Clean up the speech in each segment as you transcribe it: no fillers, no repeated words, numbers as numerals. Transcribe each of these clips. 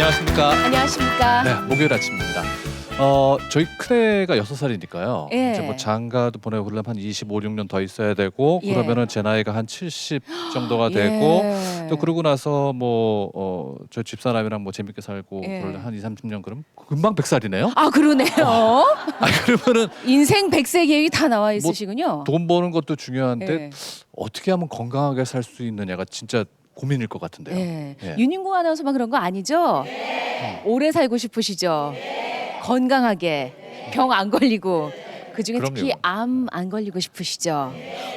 안녕하십니까. 안녕하십니까. 네, 목요일 아침입니다. 저희 큰애가 6살이니까요. 예. 이제 뭐 장가도 보내고 그러려면 한 25, 6년 더 있어야 되고 예. 그러면은 제 나이가 한 70 정도가 예. 되고 또 그러고 나서 저희 집사람이랑 뭐 재밌게 살고 예. 그러려 한 2, 30년 그럼 금방 100살이네요. 아, 그러네요. 그러면은 인생 100세 계획이 다 나와 있으시군요. 돈 버는 것도 중요한데 예. 어떻게 하면 건강하게 살 수 있느냐가 진짜 고민일 것 같은데요. 예. 예. 윤인구 아나운서만 그런 거 아니죠? 오래 살고 싶으시죠? 건강하게 병 안 걸리고 그중에 그럼요. 특히 암 안 걸리고 싶으시죠?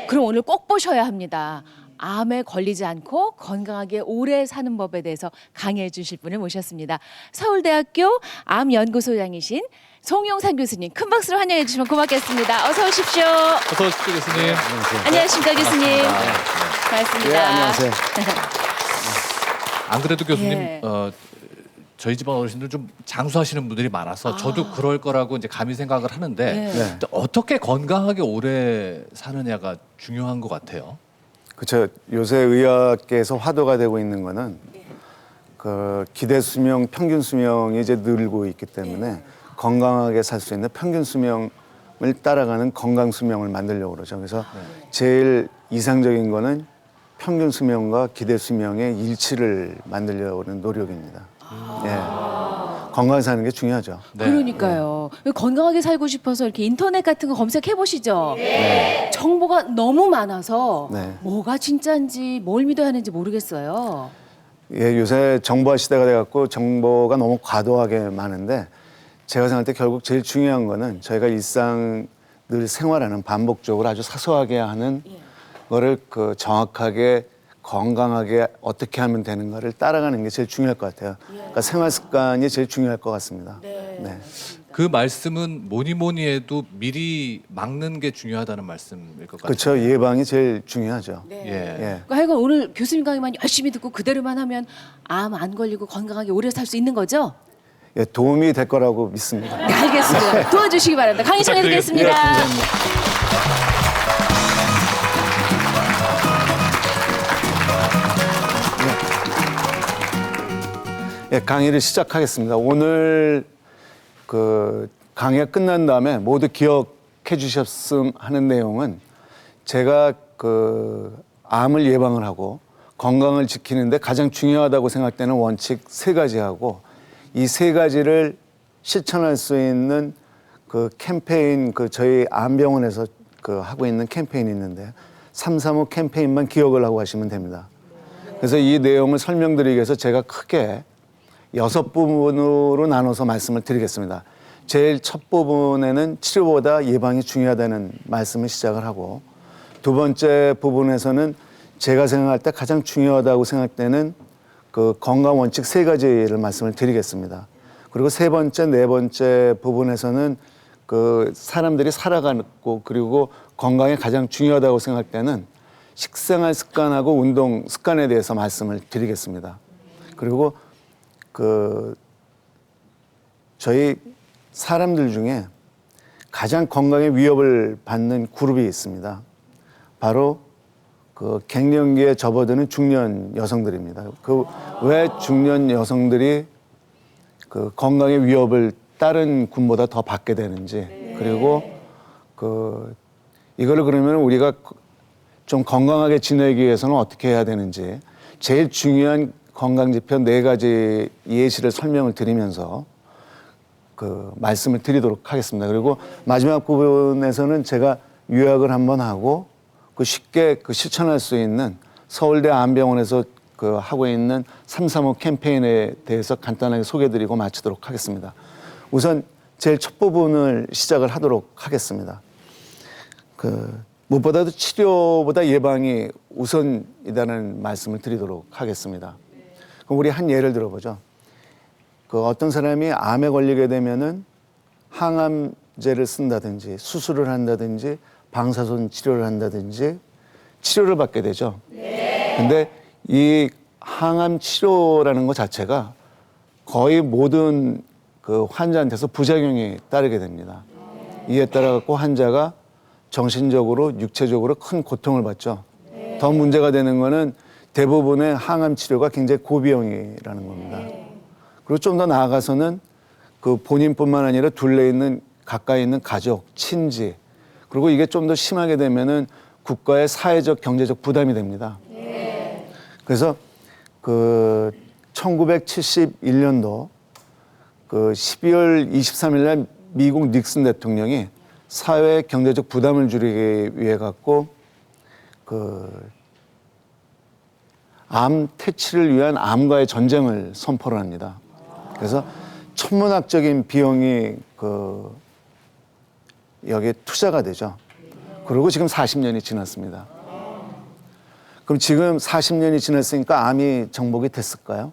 그럼 오늘 꼭 보셔야 합니다. 암에 걸리지 않고 건강하게 오래 사는 법에 대해서 강의해 주실 분을 모셨습니다. 서울대학교 암연구소장이신 송용산 교수님, 큰 박수로 환영해 주시면 고맙겠습니다. 어서 오십시오. 어서 오십시오, 교수님. 안녕하십니까, 교수님. 반갑습니다. 네, 안녕하세요. 안 그래도 교수님 예. 저희 집안 어르신들 좀 장수하시는 분들이 많아서 저도 그럴 거라고 이제 감히 생각을 하는데 네. 네. 어떻게 건강하게 오래 사느냐가 중요한 것 같아요. 그렇죠. 요새 의학계에서 화두가 되고 있는 거는 그 기대 수명, 평균 수명이 이제 늘고 있기 때문에 건강하게 살 수 있는 평균 수명을 따라가는 건강 수명을 만들려고 그러죠. 그래서 제일 이상적인 거는 평균 수명과 기대 수명의 일치를 만들려고 하는 노력입니다. 예. 건강하게 사는 게 중요하죠. 네. 그러니까요. 건강하게 살고 싶어서 이렇게 인터넷 같은 거 검색해 보시죠. 정보가 너무 많아서 네. 뭐가 진짜인지 뭘 믿어야 하는지 모르겠어요. 예, 요새 정보화 시대가 돼갖고 정보가 너무 과도하게 많은데 제가 생각할 때 결국 제일 중요한 거는 저희가 일상 늘 생활하는 반복적으로 아주 사소하게 하는 거를 그 정확하게 건강하게 어떻게 하면 되는가를 따라가는 게 제일 중요할 것 같아요. 그러니까 생활 습관이 제일 중요할 것 같습니다. 네. 그 말씀은 뭐니 해도 미리 막는 게 중요하다는 말씀일 것 같아요. 그렇죠. 예방이 제일 중요하죠. 예. 예. 그러니까 하여간 오늘 교수님 강의만 열심히 듣고 그대로만 하면 암 안 걸리고 건강하게 오래 살 수 있는 거죠? 예, 도움이 될 거라고 믿습니다. 네, 알겠습니다. 도와주시기 바랍니다. 강의 청해드리겠습니다. 예, 감사합니다. 예, 강의를 시작하겠습니다. 오늘 그 강의가 끝난 다음에 모두 기억해 주셨음 하는 내용은 제가 그 암을 예방을 하고 건강을 지키는데 가장 중요하다고 생각되는 원칙 3가지하고 이 3가지를 실천할 수 있는 그 캠페인 그 저희 암병원에서 그 하고 있는 캠페인이 있는데 335 캠페인만 기억을 하고 하시면 됩니다. 그래서 이 내용을 설명드리기 위해서 제가 크게 6부분으로 나눠서 말씀을 드리겠습니다. 제일 첫 부분에는 치료보다 예방이 중요하다는 말씀을 시작을 하고 두 번째 부분에서는 제가 생각할 때 가장 중요하다고 생각되는 그 건강 원칙 3가지를 말씀을 드리겠습니다. 그리고 세 번째, 네 번째 부분에서는 그 사람들이 살아가고 그리고 건강에 가장 중요하다고 생각되는 식생활 습관하고 운동 습관에 대해서 말씀을 드리겠습니다. 그리고 그 저희 사람들 중에 가장 건강에 위협을 받는 그룹이 있습니다. 바로 그 갱년기에 접어드는 중년 여성들입니다. 그 왜 중년 여성들이 그 건강의 위협을 다른 군보다 더 받게 되는지 그리고 그 이거를 그러면 우리가 좀 건강하게 지내기 위해서는 어떻게 해야 되는지 제일 중요한 건강 지표 4가지 예시를 설명을 드리면서 그 말씀을 드리도록 하겠습니다. 그리고 마지막 부분에서는 제가 요약을 한번 하고 그 쉽게 그 실천할 수 있는 서울대 암병원에서 그 하고 있는 335 캠페인에 대해서 간단하게 소개드리고 마치도록 하겠습니다. 우선 제일 첫 부분을 시작을 하도록 하겠습니다. 그 무엇보다도 치료보다 예방이 우선이라는 말씀을 드리도록 하겠습니다. 그럼 우리 한 예를 들어보죠. 그 어떤 사람이 암에 걸리게 되면은 항암제를 쓴다든지 수술을 한다든지 방사선 치료를 한다든지 치료를 받게 되죠. 근데 이 항암 치료라는 것 자체가 거의 모든 그 환자한테서 부작용이 따르게 됩니다. 이에 따라 갖고 환자가 정신적으로 육체적으로 큰 고통을 받죠. 더 문제가 되는 거는 대부분의 항암 치료가 굉장히 고비용이라는 겁니다. 그리고 좀 더 나아가서는 그 본인뿐만 아니라 둘레 있는 가까이 있는 가족, 친지, 그리고 이게 좀 더 심하게 되면은 국가의 사회적, 경제적 부담이 됩니다. 그래서 그 1971년도 그 12월 23일 날 미국 닉슨 대통령이 사회 경제적 부담을 줄이기 위해 갖고 그 암 퇴치를 위한 암과의 전쟁을 선포를 합니다. 그래서 천문학적인 비용이 그 여기에 투자가 되죠. 그리고 지금 40년이 지났습니다. 그럼 지금 40년이 지났으니까 암이 정복이 됐을까요?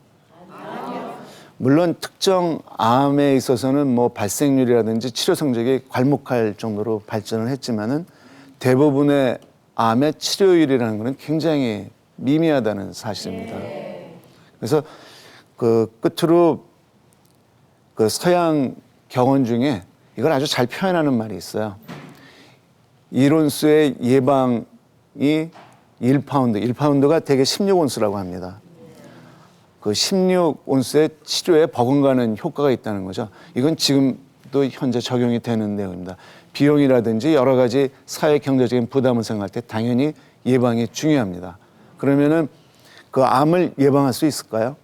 물론 특정 암에 있어서는 뭐 발생률이라든지 치료 성적이 괄목할 정도로 발전을 했지만은 대부분의 암의 치료율이라는 것은 굉장히 미미하다는 사실입니다. 그래서 그 끝으로 그 서양 경원 중에 이걸 아주 잘 표현하는 말이 있어요. 1온스의 예방이 1파운드가 대개 16온스라고 합니다. 그 16온스의 치료에 버금가는 효과가 있다는 거죠. 이건 지금도 현재 적용이 되는 내용입니다. 비용이라든지 여러 가지 사회 경제적인 부담을 생각할 때 당연히 예방이 중요합니다. 그러면은 그 암을 예방할 수 있을까요?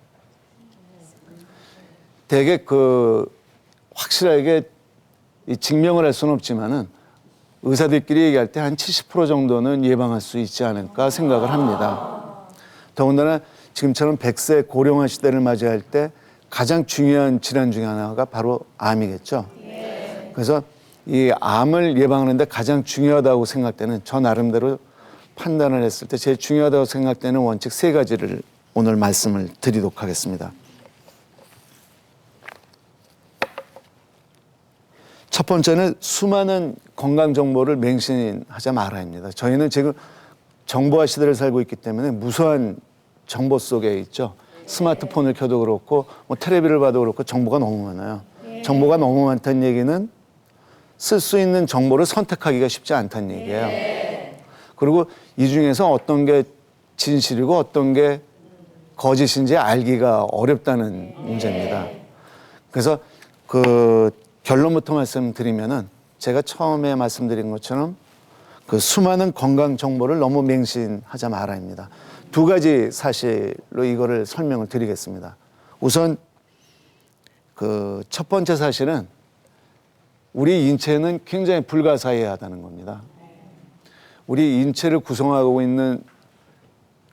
대개 그 확실하게 증명을 할 수는 없지만은 의사들끼리 얘기할 때 한 70% 정도는 예방할 수 있지 않을까 생각을 합니다. 더군다나 지금처럼 100세 고령화 시대를 맞이할 때 가장 중요한 질환 중에 하나가 바로 암이겠죠. 그래서 이 암을 예방하는데 가장 중요하다고 생각되는 저 나름대로 판단을 했을 때 제일 중요하다고 생각되는 원칙 3가지를 오늘 말씀을 드리도록 하겠습니다. 첫 번째는 수많은 건강 정보를 맹신하자 말아야합니다. 저희는 지금 정보화 시대를 살고 있기 때문에 무수한 정보 속에 있죠. 스마트폰을 켜도 그렇고 뭐 텔레비를 봐도 그렇고 정보가 너무 많아요. 정보가 너무 많다는 얘기는 쓸 수 있는 정보를 선택하기가 쉽지 않다는 얘기예요. 그리고 이 중에서 어떤 게 진실이고 어떤 게 거짓인지 알기가 어렵다는 문제입니다. 그래서 그 결론부터 말씀드리면은 제가 처음에 말씀드린 것처럼 그 수많은 건강 정보를 너무 맹신하자 말아야합니다. 2가지 사실로 이거를 설명을 드리겠습니다. 우선 그 첫 번째 사실은 우리 인체는 굉장히 불가사의하다는 겁니다. 우리 인체를 구성하고 있는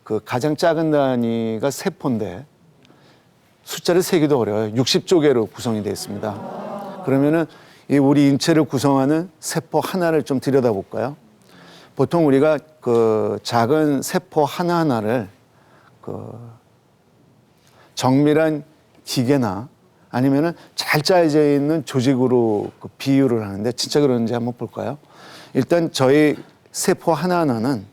그 가장 작은 단위가 세포인데 숫자를 세기도 어려워요. 60조 개로 구성이 되어 있습니다. 그러면은 이 우리 인체를 구성하는 세포 하나를 좀 들여다볼까요? 보통 우리가 그 작은 세포 하나하나를 그 정밀한 기계나 아니면은 잘 짜여져 있는 조직으로 그 비유를 하는데 진짜 그런지 한번 볼까요? 일단 저희 세포 하나하나는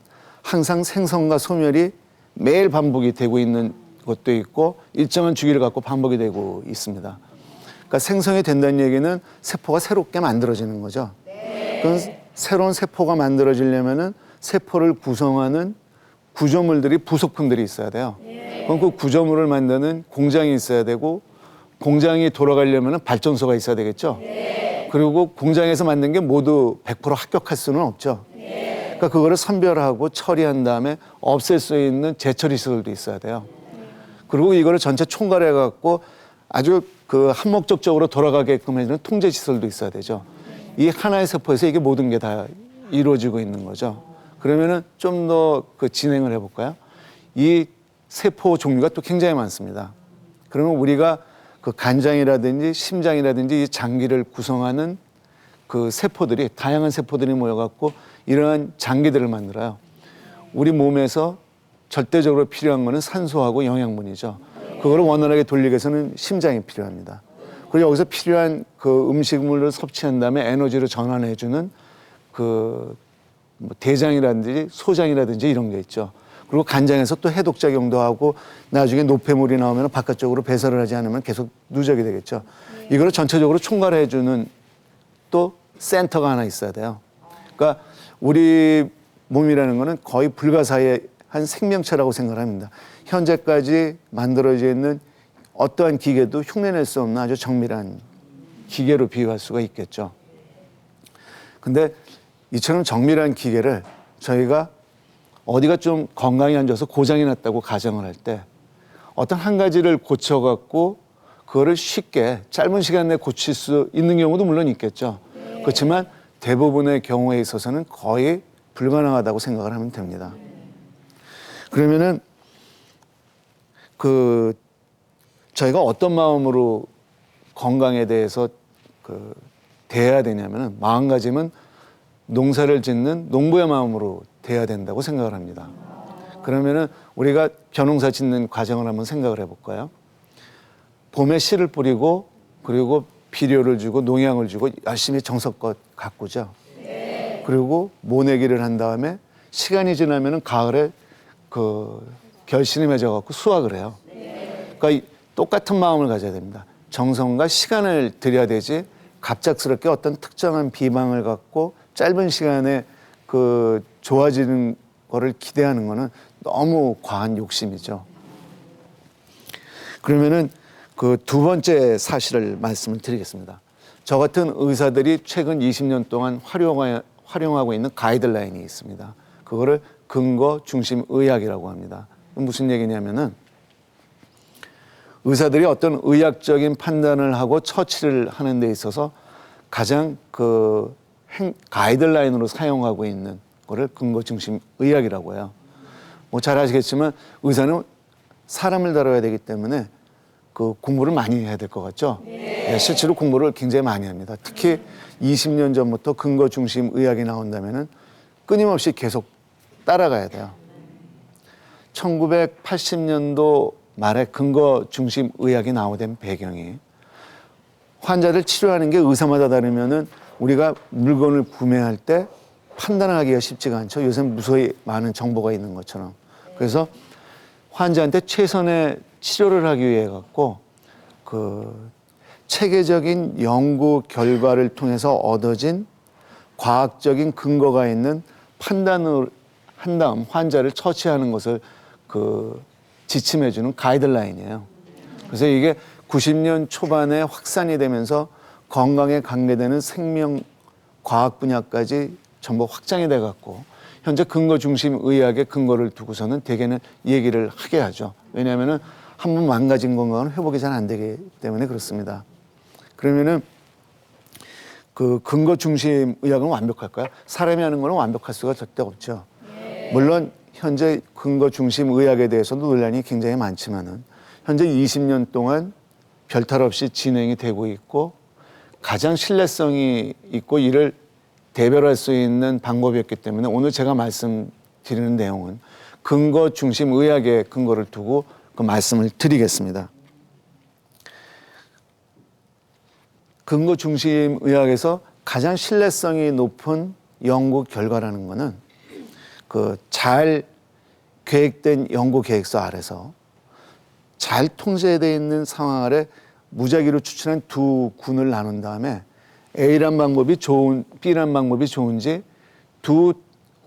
항상 생성과 소멸이 매일 반복이 되고 있는 것도 있고 일정한 주기를 갖고 반복이 되고 있습니다. 그러니까 생성이 된다는 얘기는 세포가 새롭게 만들어지는 거죠. 그럼 새로운 세포가 만들어지려면은 세포를 구성하는 구조물들이 부속품들이 있어야 돼요. 그럼 그 구조물을 만드는 공장이 있어야 되고 공장이 돌아가려면 발전소가 있어야 되겠죠. 그리고 공장에서 만든 게 모두 100% 합격할 수는 없죠. 그러니까 그거를 선별하고 처리한 다음에 없앨 수 있는 재처리 시설도 있어야 돼요. 그리고 이거를 전체 총괄해 갖고 아주 그 한목적적으로 돌아가게끔 해주는 통제 시설도 있어야 되죠. 이 하나의 세포에서 이게 모든 게 다 이루어지고 있는 거죠. 그러면은 좀 더 그 진행을 해볼까요? 이 세포 종류가 또 굉장히 많습니다. 그러면 우리가 그 간장이라든지 심장이라든지 이 장기를 구성하는 그 세포들이 다양한 세포들이 모여갖고 이러한 장기들을 만들어요. 우리 몸에서 절대적으로 필요한 거는 산소하고 영양분이죠. 그거를 원활하게 돌리기 위해서는 심장이 필요합니다. 그리고 여기서 필요한 그 음식물을 섭취한 다음에 에너지로 전환해주는 그 뭐 대장이라든지 소장이라든지 이런 게 있죠. 그리고 간장에서 또 해독작용도 하고 나중에 노폐물이 나오면 바깥쪽으로 배설을 하지 않으면 계속 누적이 되겠죠. 이거를 전체적으로 총괄해주는 또 센터가 하나 있어야 돼요. 그러니까 우리 몸이라는 거는 거의 불가사의한 생명체라고 생각을 합니다. 현재까지 만들어져 있는 어떠한 기계도 흉내낼 수 없는 아주 정밀한 기계로 비유할 수가 있겠죠. 근데 이처럼 정밀한 기계를 저희가 어디가 좀 건강이 안 좋아서 고장이 났다고 가정을 할 때 어떤 한 가지를 고쳐갖고 그거를 쉽게 짧은 시간 내에 고칠 수 있는 경우도 물론 있겠죠. 그렇지만 대부분의 경우에 있어서는 거의 불가능하다고 생각을 하면 됩니다. 그러면은 저희가 어떤 마음으로 건강에 대해서 대해야 되냐면은 마음가짐은 농사를 짓는 농부의 마음으로 대해야 된다고 생각을 합니다. 그러면은 우리가 벼농사 짓는 과정을 한번 생각을 해볼까요? 봄에 씨를 뿌리고 그리고 비료를 주고 농약을 주고 열심히 정성껏 가꾸죠. 그리고 모내기를 한 다음에 시간이 지나면은 가을에 결실이 맺어갖고 수확을 해요. 그러니까 똑같은 마음을 가져야 됩니다. 정성과 시간을 들여야 되지 갑작스럽게 어떤 특정한 비방을 갖고 짧은 시간에 좋아지는 거를 기대하는 거는 너무 과한 욕심이죠. 그러면은 두 번째 사실을 말씀을 드리겠습니다. 저 같은 의사들이 최근 20년 동안 활용하고 있는 가이드라인이 있습니다. 그거를 근거 중심 의학이라고 합니다. 무슨 얘기냐면은 의사들이 어떤 의학적인 판단을 하고 처치를 하는 데 있어서 가장 가이드라인으로 사용하고 있는 거를 근거 중심 의학이라고 해요. 뭐 잘 아시겠지만 의사는 사람을 다뤄야 되기 때문에 공부를 많이 해야 될 것 같죠? 네, 실제로 공부를 굉장히 많이 합니다. 특히 20년 전부터 근거 중심 의학이 나온다면은 끊임없이 계속 따라가야 돼요. 1980년도 말에 근거 중심 의학이 나오던 배경이 환자를 치료하는 게 의사마다 다르면은 우리가 물건을 구매할 때 판단하기가 쉽지가 않죠. 요새 무수히 많은 정보가 있는 것처럼. 그래서 환자한테 최선의 치료를 하기 위해 갖고 체계적인 연구 결과를 통해서 얻어진 과학적인 근거가 있는 판단을 한 다음 환자를 처치하는 것을 지침해주는 가이드라인이에요. 그래서 이게 90년 초반에 확산이 되면서 건강에 관계되는 생명과학 분야까지 전부 확장이 돼 갖고 현재 근거 중심 의학의 근거를 두고서는 대개는 얘기를 하게 하죠. 왜냐하면은 한 번 망가진 건강은 회복이 잘 안 되기 때문에 그렇습니다. 그러면은 근거 중심 의학은 완벽할까요? 사람이 하는 거는 완벽할 수가 절대 없죠. 물론 현재 근거 중심 의학에 대해서도 논란이 굉장히 많지만은 현재 20년 동안 별탈 없이 진행이 되고 있고 가장 신뢰성이 있고 이를 대별할 수 있는 방법이었기 때문에 오늘 제가 말씀드리는 내용은 근거 중심 의학의 근거를 두고 말씀을 드리겠습니다. 근거 중심 의학에서 가장 신뢰성이 높은 연구 결과라는 것은 잘 계획된 연구 계획서 아래서 잘 통제되어 있는 상황 아래 무작위로 추천한 두 군을 나눈 다음에 A란 방법이 B란 방법이 좋은지 두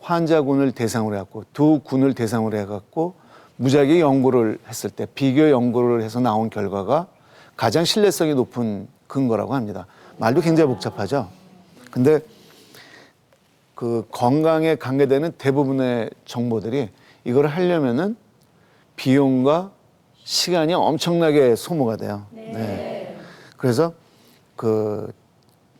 환자군을 대상으로 해갖고 두 군을 대상으로 해갖고 무작위 연구를 했을 때 비교 연구를 해서 나온 결과가 가장 신뢰성이 높은 근거라고 합니다. 말도 굉장히 복잡하죠. 근데 건강에 관계되는 대부분의 정보들이 이걸 하려면은 비용과 시간이 엄청나게 소모가 돼요. 네. 그래서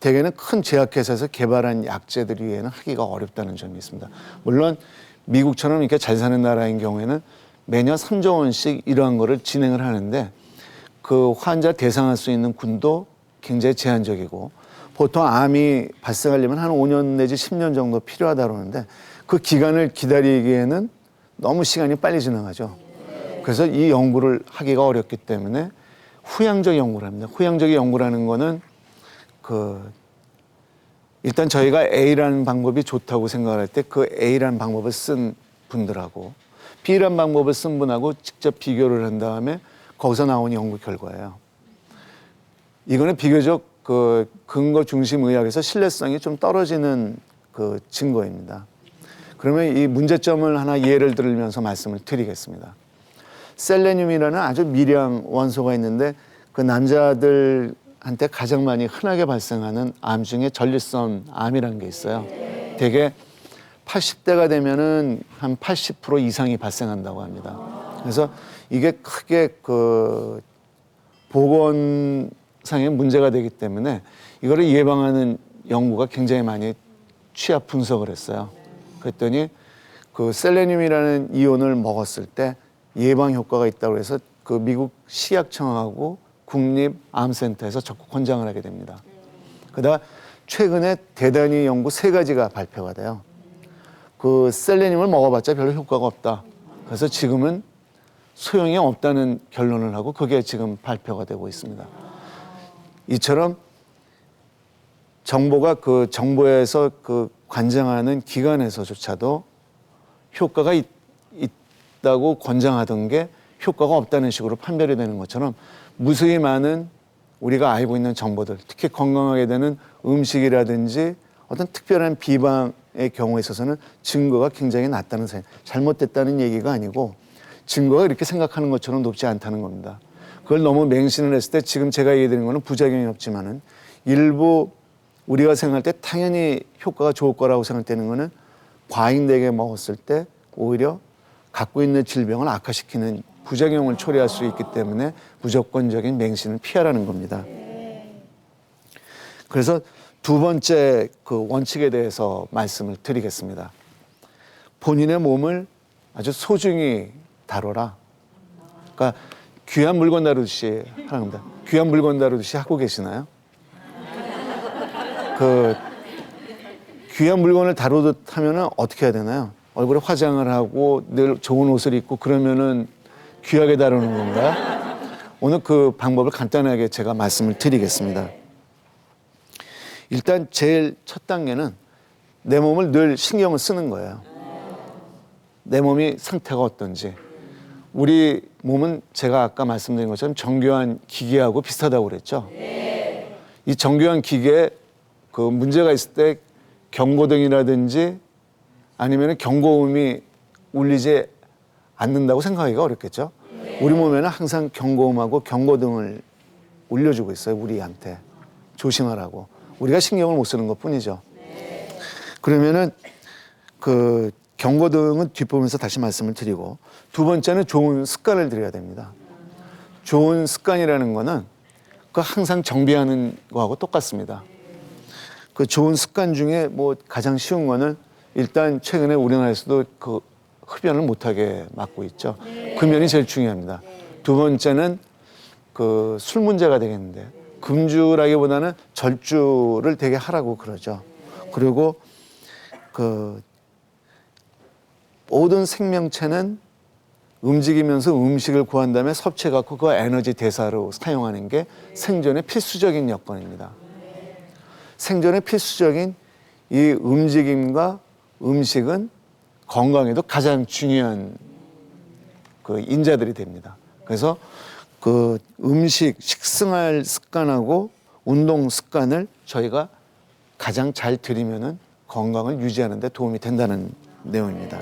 대개는 큰 제약회사에서 개발한 약제들 위에는 하기가 어렵다는 점이 있습니다. 물론 미국처럼 이렇게 잘 사는 나라인 경우에는 매년 3조 원씩 이러한 거를 진행을 하는데 환자 대상할 수 있는 군도 굉장히 제한적이고 보통 암이 발생하려면 한 5년 내지 10년 정도 필요하다 그러는데 그 기간을 기다리기에는 너무 시간이 빨리 지나가죠. 그래서 이 연구를 하기가 어렵기 때문에 후양적 연구를 합니다. 후양적 연구라는 거는 일단 저희가 A라는 방법이 좋다고 생각할 때 A라는 방법을 쓴 분들하고 B라는 방법을 쓴 분하고 직접 비교를 한 다음에 거기서 나온 연구 결과예요. 이거는 비교적 근거 중심 의학에서 신뢰성이 좀 떨어지는 증거입니다. 그러면 이 문제점을 하나 예를 들면서 말씀을 드리겠습니다. 셀레늄이라는 아주 미량 원소가 있는데 그 남자들한테 가장 많이 흔하게 발생하는 암 중에 전립선 암이라는 게 있어요. 대개 80대가 되면은 한 80% 이상이 발생한다고 합니다. 그래서 이게 크게 그 보건상의 문제가 되기 때문에 이거를 예방하는 연구가 굉장히 많이 취합 분석을 했어요. 그랬더니 그 셀레늄이라는 이온을 먹었을 때 예방 효과가 있다고 해서 그 미국 식약청하고 국립암센터에서 적극 권장을 하게 됩니다. 그러다 최근에 대단히 연구 3가지가 발표가 돼요. 그 셀레늄을 먹어봤자 별로 효과가 없다. 그래서 지금은 소용이 없다는 결론을 하고 그게 지금 발표가 되고 있습니다. 이처럼 정보가 그 정부에서 그 관장하는 기관에서조차도 효과가 있다고 권장하던 게 효과가 없다는 식으로 판별이 되는 것처럼 무수히 많은 우리가 알고 있는 정보들, 특히 건강하게 되는 음식이라든지 어떤 특별한 비방의 경우에 있어서는 증거가 굉장히 낮다는 사실, 잘못됐다는 얘기가 아니고 증거가 이렇게 생각하는 것처럼 높지 않다는 겁니다. 그걸 너무 맹신을 했을 때 지금 제가 얘기드리는 거는 부작용이 없지만은 일부 우리가 생각할 때 당연히 효과가 좋을 거라고 생각되는 거는 과잉되게 먹었을 때 오히려 갖고 있는 질병을 악화시키는 부작용을 초래할 수 있기 때문에 무조건적인 맹신을 피하라는 겁니다. 그래서 두 번째 그 원칙에 대해서 말씀을 드리겠습니다. 본인의 몸을 아주 소중히 다뤄라. 그러니까 귀한 물건 다루듯이 하는 겁니다. 귀한 물건 다루듯이 하고 계시나요? 그 귀한 물건을 다루듯 하면은 어떻게 해야 되나요? 얼굴에 화장을 하고 늘 좋은 옷을 입고 그러면은 귀하게 다루는 건가요? 오늘 그 방법을 간단하게 제가 말씀을 드리겠습니다. 일단 제일 첫 단계는 내 몸을 늘 신경을 쓰는 거예요. 내 몸이 상태가 어떤지. 우리 몸은 제가 아까 말씀드린 것처럼 정교한 기계하고 비슷하다고 그랬죠. 이 정교한 기계에 그 문제가 있을 때 경고등이라든지 아니면 경고음이 울리지 않는다고 생각하기가 어렵겠죠. 우리 몸에는 항상 경고음하고 경고등을 울려주고 있어요. 우리한테 조심하라고. 우리가 신경을 못 쓰는 것뿐이죠. 그러면은 그 경고등은 뒷부분에서 다시 말씀을 드리고 두 번째는 좋은 습관을 들여야 됩니다. 좋은 습관이라는 거는 그 항상 정비하는 거하고 똑같습니다. 그 좋은 습관 중에 뭐 가장 쉬운 거는 일단 최근에 우리나라에서도 그 흡연을 못하게 막고 있죠. 그 면이 제일 중요합니다. 두 번째는 그 술 문제가 되겠는데 금주라기보다는 절주를 되게 하라고 그러죠. 그리고 그 모든 생명체는 움직이면서 음식을 구한 다음에 섭취해갖고 그 에너지 대사로 사용하는 게 생존의 필수적인 여건입니다. 생존의 필수적인 이 움직임과 음식은 건강에도 가장 중요한 그 인자들이 됩니다. 그래서 그 음식, 식생활 습관하고 운동 습관을 저희가 가장 잘 들이면은 건강을 유지하는 데 도움이 된다는 내용입니다.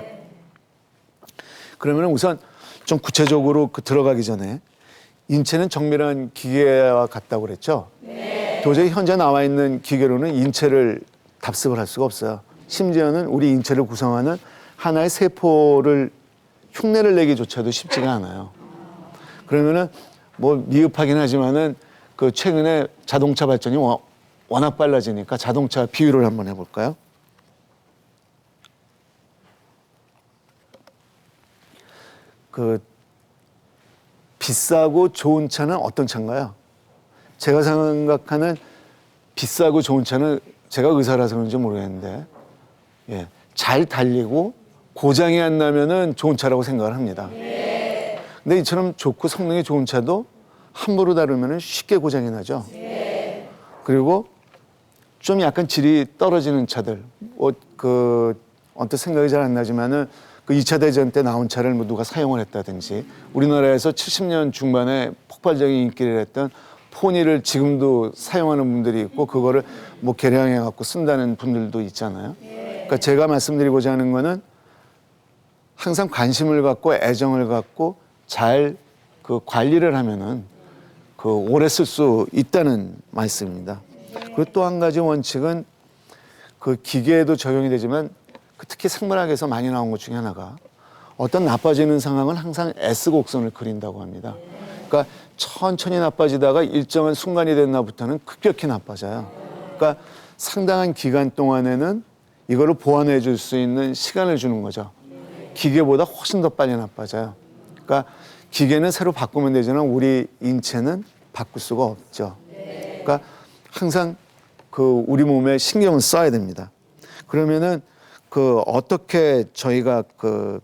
그러면 우선 좀 구체적으로 그 들어가기 전에 인체는 정밀한 기계와 같다고 그랬죠? 도저히 현재 나와 있는 기계로는 인체를 답습을 할 수가 없어요. 심지어는 우리 인체를 구성하는 하나의 세포를 흉내를 내기조차도 쉽지가 않아요. 그러면은 뭐 미흡하긴 하지만은 그 최근에 자동차 발전이 워낙 빨라지니까 자동차 비유를 한번 해볼까요? 그 비싸고 좋은 차는 어떤 차인가요? 제가 생각하는 비싸고 좋은 차는 제가 의사라서 그런지 모르겠는데 예, 잘 달리고 고장이 안 나면은 좋은 차라고 생각을 합니다. 근데 이처럼 좋고 성능이 좋은 차도 함부로 다루면은 쉽게 고장이 나죠. 그리고 좀 약간 질이 떨어지는 차들, 그 언뜻 생각이 잘 안 나지만은 그 2차 대전 때 나온 차를 뭐 누가 사용을 했다든지 우리나라에서 70년 중반에 폭발적인 인기를 했던 포니를 지금도 사용하는 분들이 있고 그거를 뭐 개량해 갖고 쓴다는 분들도 있잖아요. 그러니까 제가 말씀드리고자 하는 거는 항상 관심을 갖고 애정을 갖고 잘 그 관리를 하면은 그 오래 쓸 수 있다는 말씀입니다. 그리고 또 한 가지 원칙은 그 기계에도 적용이 되지만 특히 생물학에서 많이 나온 것 중에 하나가 어떤 나빠지는 상황은 항상 S곡선을 그린다고 합니다. 그러니까 천천히 나빠지다가 일정한 순간이 됐나부터는 급격히 나빠져요. 그러니까 상당한 기간 동안에는 이거를 보완해 줄 수 있는 시간을 주는 거죠. 기계보다 훨씬 더 빨리 나빠져요. 그러니까 기계는 새로 바꾸면 되지만 우리 인체는 바꿀 수가 없죠. 그러니까 항상 그 우리 몸에 신경을 써야 됩니다. 그러면은 그 어떻게 저희가 그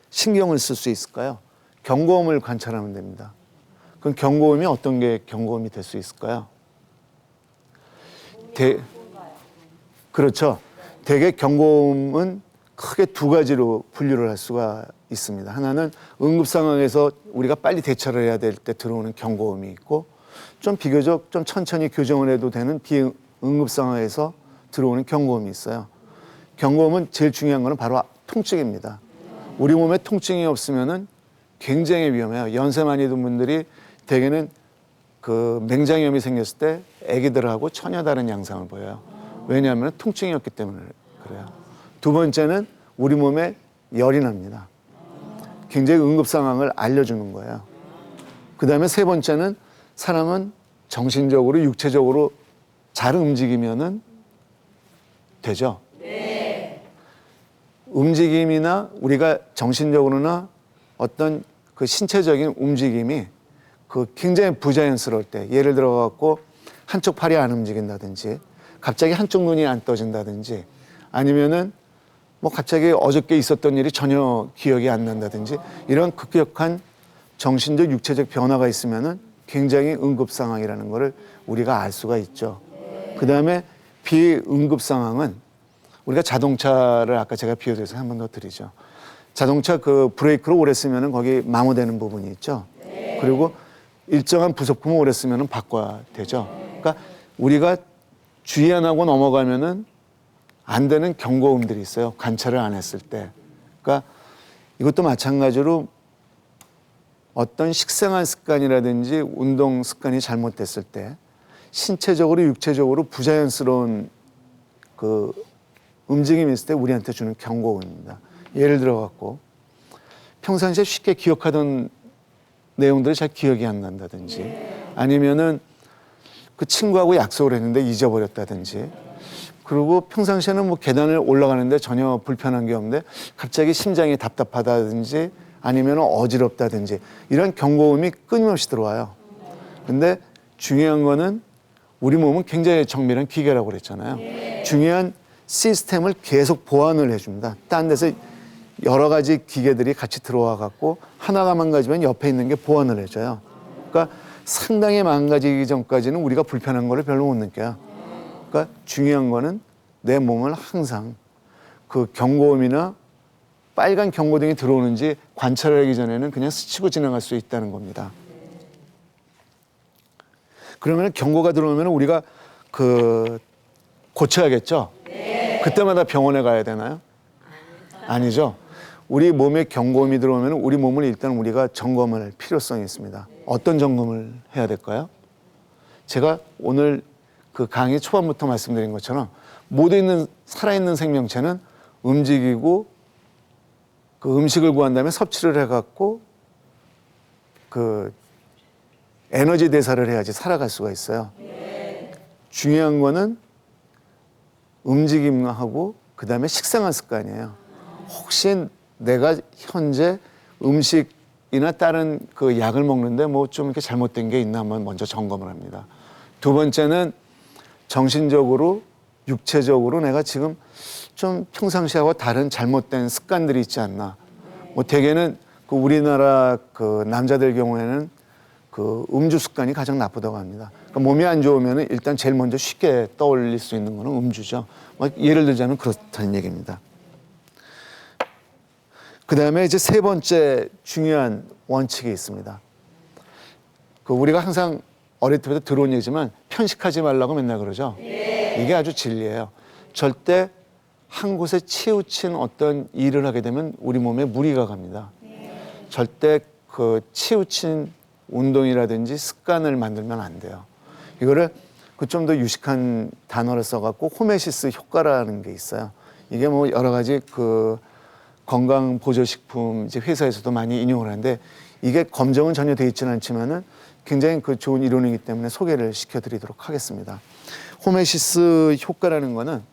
신경을 쓸 수 있을까요? 경고음을 관찰하면 됩니다. 그럼 경고음이 어떤 게 경고음이 될 수 있을까요? 그렇죠. 대개 경고음은 크게 두 가지로 분류를 할 수가 있습니다. 하나는 응급 상황에서 우리가 빨리 대처를 해야 될 때 들어오는 경고음이 있고 좀 비교적 좀 천천히 교정을 해도 되는 비응급 상황에서 들어오는 경고음이 있어요. 경고음은 제일 중요한 거는 바로 통증입니다. 우리 몸에 통증이 없으면은 굉장히 위험해요. 연세 많이 든 분들이 대개는 그 맹장염이 생겼을 때 아기들하고 전혀 다른 양상을 보여요. 왜냐하면 통증이 없기 때문에 그래요. 두 번째는 우리 몸에 열이 납니다. 굉장히 응급 상황을 알려주는 거예요. 그 다음에 세 번째는 사람은 정신적으로 육체적으로 잘 움직이면은 되죠. 움직임이나 우리가 정신적으로나 어떤 그 신체적인 움직임이 그 굉장히 부자연스러울 때 예를 들어 갖고 한쪽 팔이 안 움직인다든지 갑자기 한쪽 눈이 안 떠진다든지 아니면은 뭐 갑자기 어저께 있었던 일이 전혀 기억이 안 난다든지 이런 급격한 정신적 육체적 변화가 있으면은 굉장히 응급 상황이라는 거를 우리가 알 수가 있죠. 그다음에 비응급 상황은 우리가 자동차를 아까 제가 비유해서 한 번 더 드리죠. 자동차 그 브레이크를 오래 쓰면은 거기 마모되는 부분이 있죠. 그리고 일정한 부속품을 오래 쓰면은 바꿔야 되죠. 그러니까 우리가 주의 안 하고 넘어가면은 안 되는 경고음들이 있어요. 관찰을 안 했을 때. 그러니까 이것도 마찬가지로 어떤 식생활 습관이라든지 운동 습관이 잘못됐을 때 신체적으로 육체적으로 부자연스러운 그 움직임이 있을 때 우리한테 주는 경고음입니다. 예를 들어 갖고 평상시에 쉽게 기억하던 내용들이 잘 기억이 안 난다든지 아니면은 그 친구하고 약속을 했는데 잊어버렸다든지 그리고 평상시에는 뭐 계단을 올라가는데 전혀 불편한 게 없는데 갑자기 심장이 답답하다든지 아니면 어지럽다든지 이런 경고음이 끊임없이 들어와요. 근데 중요한 거는 우리 몸은 굉장히 정밀한 기계라고 그랬잖아요. 중요한 시스템을 계속 보완을 해줍니다. 딴 데서 여러 가지 기계들이 같이 들어와 갖고 하나가 망가지면 옆에 있는 게 보완을 해줘요. 그러니까 상당히 망가지기 전까지는 우리가 불편한 거를 별로 못 느껴요. 그러니까 중요한 거는 내 몸을 항상 그 경고음이나 빨간 경고등이 들어오는지 관찰하기 전에는 그냥 스치고 지나갈 수 있다는 겁니다. 그러면 경고가 들어오면 우리가 그 고쳐야겠죠? 그때마다 병원에 가야 되나요? 아니죠. 우리 몸에 경고음이 들어오면 우리 몸을 일단 우리가 점검을 할 필요성이 있습니다. 어떤 점검을 해야 될까요? 제가 오늘 그 강의 초반부터 말씀드린 것처럼 모든 살아있는 생명체는 움직이고 그 음식을 구한 다음에 섭취를 해갖고 그 에너지 대사를 해야지 살아갈 수가 있어요. 중요한 거는 움직임하고 그 다음에 식생활 습관이에요. 혹시 내가 현재 음식이나 다른 그 약을 먹는데 뭐 좀 이렇게 잘못된 게 있나 한번 먼저 점검을 합니다. 두 번째는 정신적으로 육체적으로 내가 지금 좀 평상시하고 다른 잘못된 습관들이 있지 않나. 뭐 대개는 그 우리나라 그 남자들 경우에는 그 음주 습관이 가장 나쁘다고 합니다. 그러니까 몸이 안 좋으면 일단 제일 먼저 쉽게 떠올릴 수 있는 거는 음주죠. 예를 들자면 그렇다는 얘기입니다. 그 다음에 이제 세 번째 중요한 원칙이 있습니다. 그 우리가 항상 어릴 때부터 들어온 얘기지만 편식하지 말라고 맨날 그러죠. 이게 아주 진리예요. 절대 한 곳에 치우친 어떤 일을 하게 되면 우리 몸에 무리가 갑니다. 절대 그 치우친 운동이라든지 습관을 만들면 안 돼요. 이거를 그 좀 더 유식한 단어를 써갖고 호메시스 효과라는 게 있어요. 이게 뭐 여러 가지 그 건강 보조식품 이제 회사에서도 많이 인용을 하는데 이게 검증은 전혀 돼 있지는 않지만은 굉장히 그 좋은 이론이기 때문에 소개를 시켜드리도록 하겠습니다. 호메시스 효과라는 거는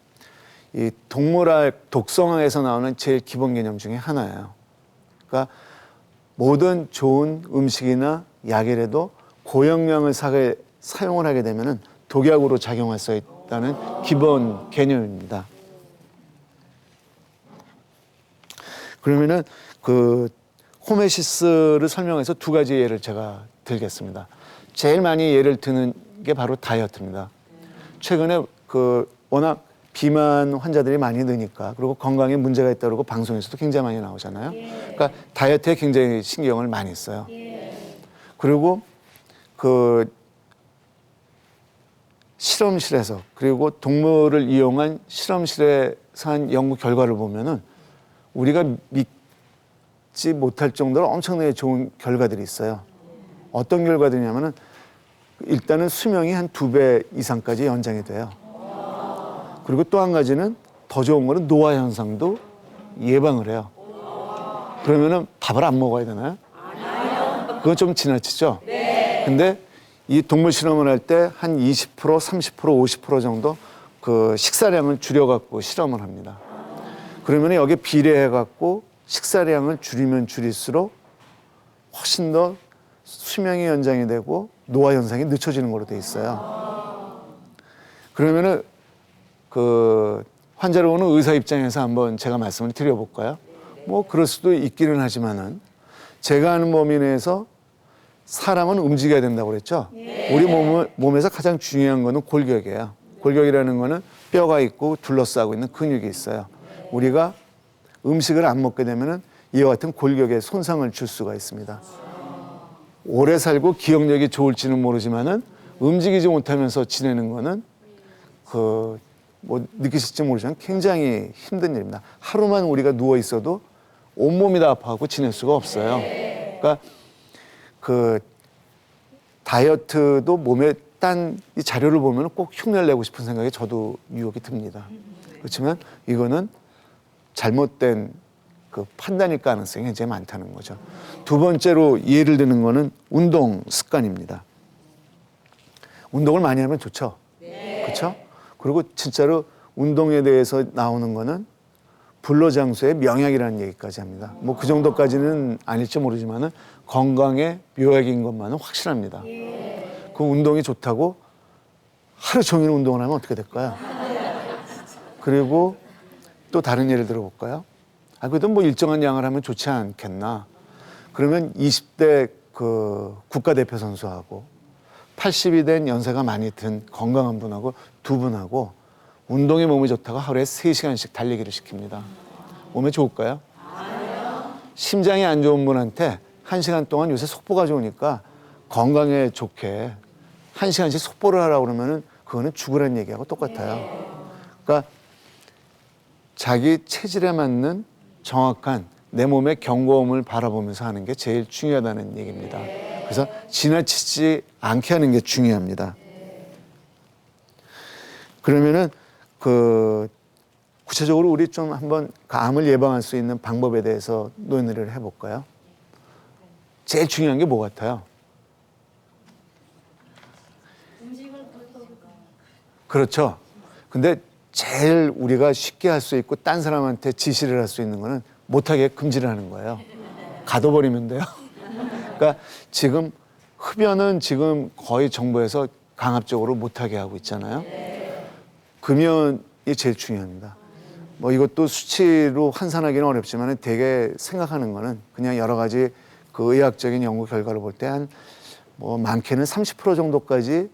이 동물학 독성화에서 나오는 제일 기본 개념 중에 하나예요. 그러니까 모든 좋은 음식이나 약이라도 고영양을 사용을 하게 되면은 독약으로 작용할 수 있다는 기본 개념입니다. 그러면은 그 호메시스를 설명해서 두 가지 예를 제가 들겠습니다. 제일 많이 예를 드는 게 바로 다이어트입니다. 최근에 그 워낙 비만 환자들이 많이 느니까 그리고 건강에 문제가 있다고 그러고 방송에서도 굉장히 많이 나오잖아요. 그러니까 다이어트에 굉장히 신경을 많이 써요. 그리고 그 실험실에서 그리고 동물을 이용한 실험실에서 한 연구 결과를 보면은 우리가 믿지 못할 정도로 엄청나게 좋은 결과들이 있어요. 어떤 결과들이냐면은 일단은 수명이 한 2배 이상까지 연장이 돼요. 그리고 또 한 가지는 더 좋은 거는 노화 현상도 예방을 해요. 그러면은 밥을 안 먹어야 되나요? 그건 좀 지나치죠? 근데 이 동물 실험을 할 때 한 20%, 30%, 50% 정도 그 식사량을 줄여갖고 실험을 합니다. 그러면 여기에 비례해갖고 식사량을 줄이면 줄일수록 훨씬 더 수명이 연장이 되고 노화 현상이 늦춰지는 걸로 돼 있어요. 그러면은 그 환자로 오는 의사 입장에서 한번 제가 말씀을 드려볼까요? 뭐 그럴 수도 있기는 하지만은 제가 아는 범위 내에서 사람은 움직여야 된다고 그랬죠? 우리 몸에서 가장 중요한 거는 골격이에요. 골격이라는 거는 뼈가 있고 둘러싸고 있는 근육이 있어요. 우리가 음식을 안 먹게 되면은 이와 같은 골격에 손상을 줄 수가 있습니다. 오래 살고 기억력이 좋을지는 모르지만은 움직이지 못하면서 지내는 거는 그 뭐 느끼실지 모르지만 굉장히 힘든 일입니다. 하루만 우리가 누워 있어도 온몸이 다 아파하고 지낼 수가 없어요. 그러니까 그 다이어트도 몸에 딴 이 자료를 보면 꼭 흉내를 내고 싶은 생각이 저도 유혹이 듭니다. 그렇지만 이거는 잘못된 그 판단일 가능성이 굉장히 많다는 거죠. 두 번째로 예를 드는 거는 운동 습관입니다. 운동을 많이 하면 좋죠. 그렇죠? 그리고 진짜로 운동에 대해서 나오는 거는 불로장수의 명약이라는 얘기까지 합니다. 뭐 그 정도까지는 아닐지 모르지만은 건강의 묘약인 것만은 확실합니다. 그 운동이 좋다고 하루 종일 운동을 하면 어떻게 될까요? 그리고 또 다른 예를 들어볼까요? 그래도 뭐 일정한 양을 하면 좋지 않겠나. 그러면 20대 그 국가대표 선수하고 80이 된 연세가 많이 든 건강한 분하고 두 분하고 운동에 몸이 좋다고 하루에 3시간씩 달리기를 시킵니다. 몸에 좋을까요? 심장이 안 좋은 분한테 1시간 동안 요새 속보가 좋으니까 건강에 좋게 1시간씩 속보를 하라고 그러면은 그거는 죽으라는 얘기하고 똑같아요. 그러니까 자기 체질에 맞는 정확한 내 몸의 경고음을 바라보면서 하는 게 제일 중요하다는 얘기입니다. 그래서 지나치지 않게 하는 게 중요합니다. 그러면은 그 구체적으로 우리 좀 한번 암을 예방할 수 있는 방법에 대해서 논의를 해볼까요? 제일 중요한 게 뭐 같아요? 그렇죠. 근데 제일 우리가 쉽게 할 수 있고 딴 사람한테 지시를 할 수 있는 거는 못하게 금지를 하는 거예요. 가둬버리면 돼요. 그러니까 지금 흡연은 지금 거의 정부에서 강압적으로 못하게 하고 있잖아요. 금연이 제일 중요합니다. 뭐 이것도 수치로 환산하기는 어렵지만 되게 생각하는 거는 그냥 여러 가지 그 의학적인 연구 결과를 볼 때 한 뭐 많게는 30% 정도까지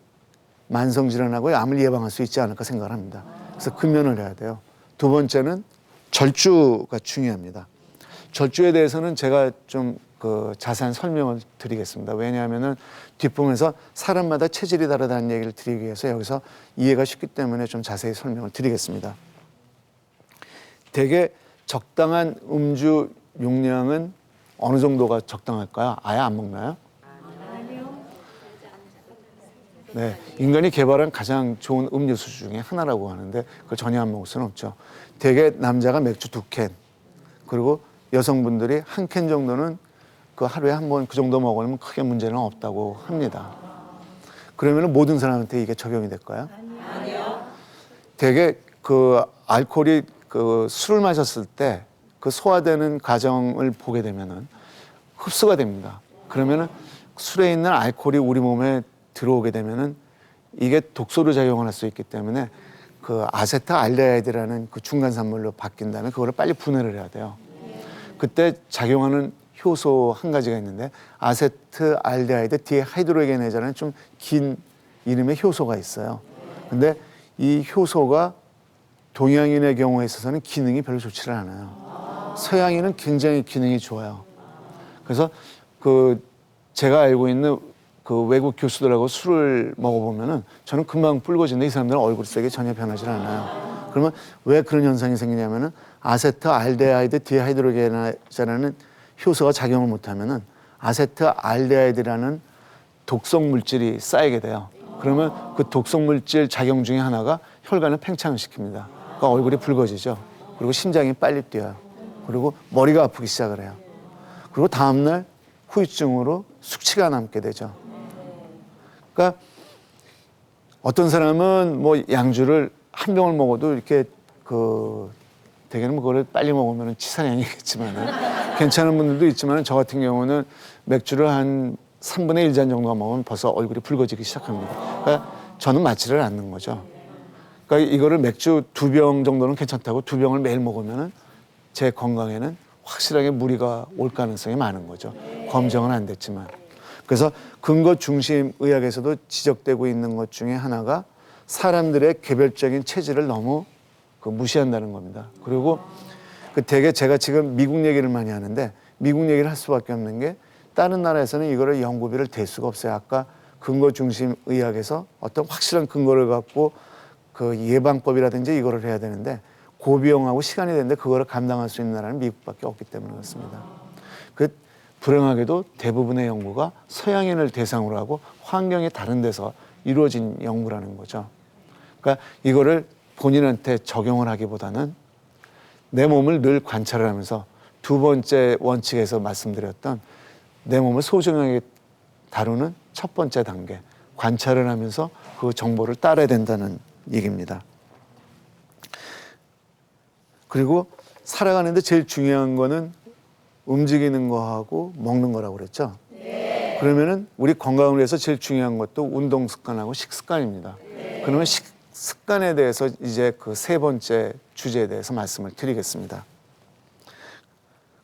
만성질환하고 암을 예방할 수 있지 않을까 생각을 합니다. 그래서 금연을 해야 돼요. 두 번째는 절주가 중요합니다. 절주에 대해서는 제가 좀 그 자세한 설명을 드리겠습니다. 왜냐하면은 뒷부분에서 사람마다 체질이 다르다는 얘기를 드리기 위해서 여기서 이해가 쉽기 때문에 좀 자세히 설명을 드리겠습니다. 되게 적당한 음주 용량은 어느 정도가 적당할까요? 아예 안 먹나요? 네, 인간이 개발한 가장 좋은 음료수 중에 하나라고 하는데 그걸 전혀 안 먹을 수는 없죠. 대개 남자가 맥주 2캔, 그리고 여성분들이 1캔 정도는 그 하루에 한 번 그 정도 먹으면 크게 문제는 없다고 합니다. 그러면 모든 사람한테 이게 적용이 될까요? 아니요. 대개 그 알코올이 그 술을 마셨을 때 그 소화되는 과정을 보게 되면은 흡수가 됩니다. 그러면은 술에 있는 알코올이 우리 몸에 들어오게 되면은 이게 독소로 작용을 할 수 있기 때문에 그 아세트알데히드라는 그 중간 산물로 바뀐 다음에 그거를 빨리 분해를 해야 돼요. 그때 작용하는 효소 한 가지가 있는데 아세트알데히드 디하이드로게네이즈라는 좀 긴 이름의 효소가 있어요. 근데 이 효소가 동양인의 경우에 있어서는 기능이 별로 좋지를 않아요. 서양인은 굉장히 기능이 좋아요. 그래서 그 제가 알고 있는 그 외국 교수들하고 술을 먹어보면은 저는 금방 붉어지는데 이 사람들은 얼굴색이 전혀 변하지 않아요. 그러면 왜 그런 현상이 생기냐면은 아세트알데히드 디하이드로게네이즈라는 효소가 작용을 못하면은 아세트알데히드라는 독성 물질이 쌓이게 돼요. 그러면 그 독성 물질 작용 중에 하나가 혈관을 팽창을 시킵니다. 그러니까 얼굴이 붉어지죠. 그리고 심장이 빨리 뛰어요. 그리고 머리가 아프기 시작을 해요. 그리고 다음날 후유증으로 숙취가 남게 되죠. 그러니까 어떤 사람은 뭐 양주를 한 병을 먹어도 이렇게 그 대개는 그거를 빨리 먹으면 치사량이겠지만은 괜찮은 분들도 있지만 저 같은 경우는 맥주를 한 3분의 1잔 정도 먹으면 벌써 얼굴이 붉어지기 시작합니다. 그러니까 저는 맞지를 않는 거죠. 그러니까 이거를 맥주 2병 정도는 괜찮다고 2병을 매일 먹으면은 제 건강에는 확실하게 무리가 올 가능성이 많은 거죠. 검증은 안 됐지만. 그래서 근거 중심 의학에서도 지적되고 있는 것 중에 하나가 사람들의 개별적인 체질을 너무 그 무시한다는 겁니다. 그리고 그 되게 제가 지금 미국 얘기를 많이 하는데 미국 얘기를 할 수밖에 없는 게 다른 나라에서는 이거를 연구비를 댈 수가 없어요. 아까 근거 중심 의학에서 어떤 확실한 근거를 갖고 그 예방법이라든지 이거를 해야 되는데 고비용하고 시간이 되는데 그거를 감당할 수 있는 나라는 미국밖에 없기 때문에 그렇습니다. 그 불행하게도 대부분의 연구가 서양인을 대상으로 하고 환경이 다른 데서 이루어진 연구라는 거죠. 그러니까 이거를 본인한테 적용을 하기보다는 내 몸을 늘 관찰을 하면서 두 번째 원칙에서 말씀드렸던 내 몸을 소중하게 다루는 첫 번째 단계, 관찰을 하면서 그 정보를 따라야 된다는 얘기입니다. 그리고 살아가는데 제일 중요한 거는 움직이는 거하고 먹는 거라고 그랬죠. 네. 그러면은 우리 건강을 위해서 제일 중요한 것도 운동 습관하고 식습관입니다. 네. 그러면 식습관에 대해서 이제 그 세 번째 주제에 대해서 말씀을 드리겠습니다.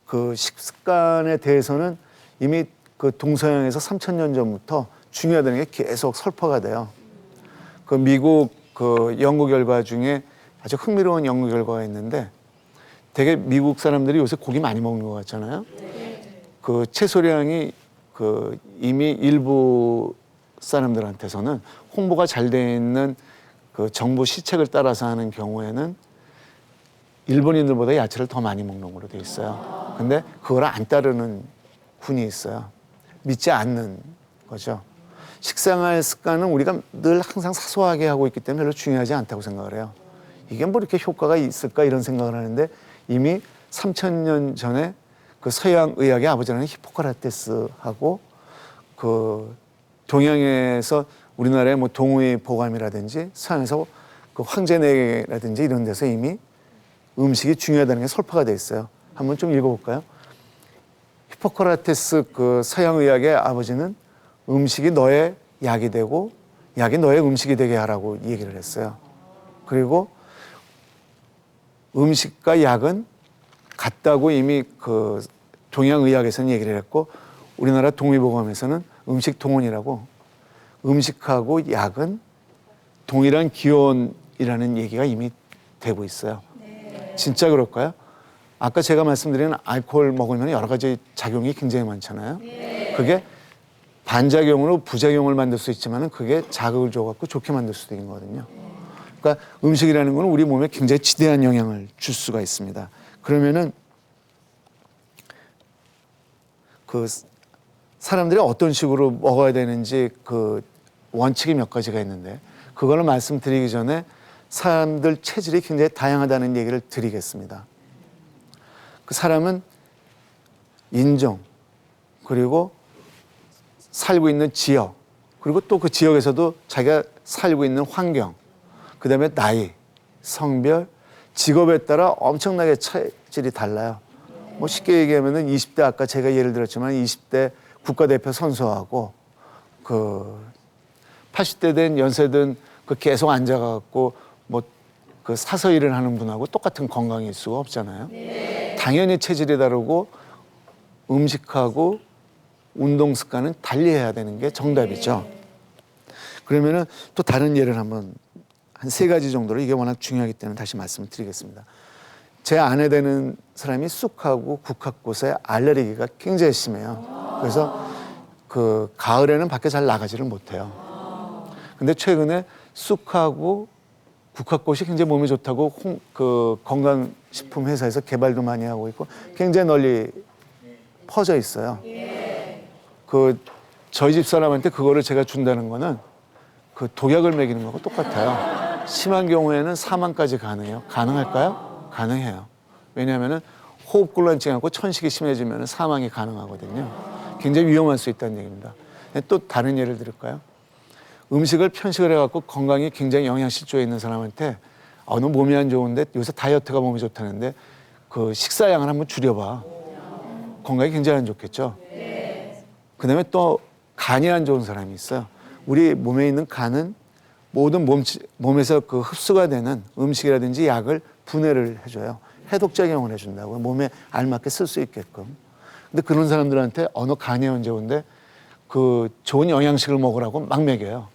그 식습관에 대해서는 이미 그 동서양에서 3,000년 전부터 중요하다는 게 계속 설파가 돼요. 그 미국 그 연구 결과 중에 아주 흥미로운 연구 결과가 있는데 되게 미국 사람들이 요새 고기 많이 먹는 것 같잖아요. 그 채소량이 그 이미 일부 사람들한테서는 홍보가 잘 돼 있는 그 정부 시책을 따라서 하는 경우에는 일본인들보다 야채를 더 많이 먹는 걸로 돼 있어요. 근데 그걸 안 따르는 군이 있어요. 믿지 않는 거죠. 식생활 습관은 우리가 늘 항상 사소하게 하고 있기 때문에 별로 중요하지 않다고 생각을 해요. 이게 뭐 이렇게 효과가 있을까 이런 생각을 하는데 이미 3,000년 전에 그 서양 의학의 아버지라는 히포크라테스하고 그 동양에서 우리나라의 뭐 동의 보감이라든지 서양에서 그 황제내라든지 이런 데서 이미 음식이 중요하다는 게 설파가 돼 있어요. 한번 좀 읽어볼까요? 히포크라테스 그 서양 의학의 아버지는 음식이 너의 약이 되고 약이 너의 음식이 되게 하라고 얘기를 했어요. 그리고 음식과 약은 같다고 이미 그 동양의학에서는 얘기를 했고 우리나라 동의보감에서는 음식 동원이라고 음식하고 약은 동일한 기원이라는 얘기가 이미 되고 있어요. 네. 진짜 그럴까요? 아까 제가 말씀드린 알코올 먹으면 여러 가지 작용이 굉장히 많잖아요. 네. 그게 반작용으로 부작용을 만들 수 있지만 그게 자극을 줘갖고 좋게 만들 수도 있거든요. 그러니까 음식이라는 건 우리 몸에 굉장히 지대한 영향을 줄 수가 있습니다. 그러면은 그 사람들이 어떤 식으로 먹어야 되는지 그 원칙이 몇 가지가 있는데 그거를 말씀드리기 전에 사람들 체질이 굉장히 다양하다는 얘기를 드리겠습니다. 그 사람은 인종, 그리고 살고 있는 지역, 그리고 또 그 지역에서도 자기가 살고 있는 환경, 그 다음에 나이, 성별, 직업에 따라 엄청나게 체질이 달라요. 뭐 쉽게 얘기하면은 20대 아까 제가 예를 들었지만 20대 국가대표 선수하고 그 80대 된 연세든 그 계속 앉아갖고 뭐 그 사서 일을 하는 분하고 똑같은 건강일 수가 없잖아요. 당연히 체질이 다르고 음식하고 운동 습관은 달리해야 되는 게 정답이죠. 그러면은 또 다른 예를 한번 한 3가지 정도로 이게 워낙 중요하기 때문에 다시 말씀을 드리겠습니다. 제 아내 되는 사람이 쑥하고 국화꽃에 알레르기가 굉장히 심해요. 그래서 그 가을에는 밖에 잘 나가지를 못해요. 근데 최근에 쑥하고 국화꽃이 굉장히 몸에 좋다고 그 건강식품 회사에서 개발도 많이 하고 있고 굉장히 널리 퍼져 있어요. 그 저희 집 사람한테 그거를 제가 준다는 거는 그 독약을 먹이는 거하고 똑같아요. 심한 경우에는 사망까지 가능해요. 가능할까요? 가능해요. 왜냐하면은 호흡곤란증하고 천식이 심해지면 사망이 가능하거든요. 굉장히 위험할 수 있다는 얘기입니다. 또 다른 예를 들을까요? 음식을 편식을 해갖고 건강이 굉장히 영양실조에 있는 사람한테 너 몸이 안 좋은데 요새 다이어트가 몸이 좋다는데 그 식사량을 한번 줄여봐. 건강이 굉장히 안 좋겠죠. 그 다음에 또 간이 안 좋은 사람이 있어요. 우리 몸에 있는 간은 모든 몸에서 그 흡수가 되는 음식이라든지 약을 분해를 해줘요. 해독작용을 해준다고요. 몸에 알맞게 쓸 수 있게끔. 근데 그런 사람들한테 너 간이 안 좋은데 그 좋은 영양식을 먹으라고 막 먹여요.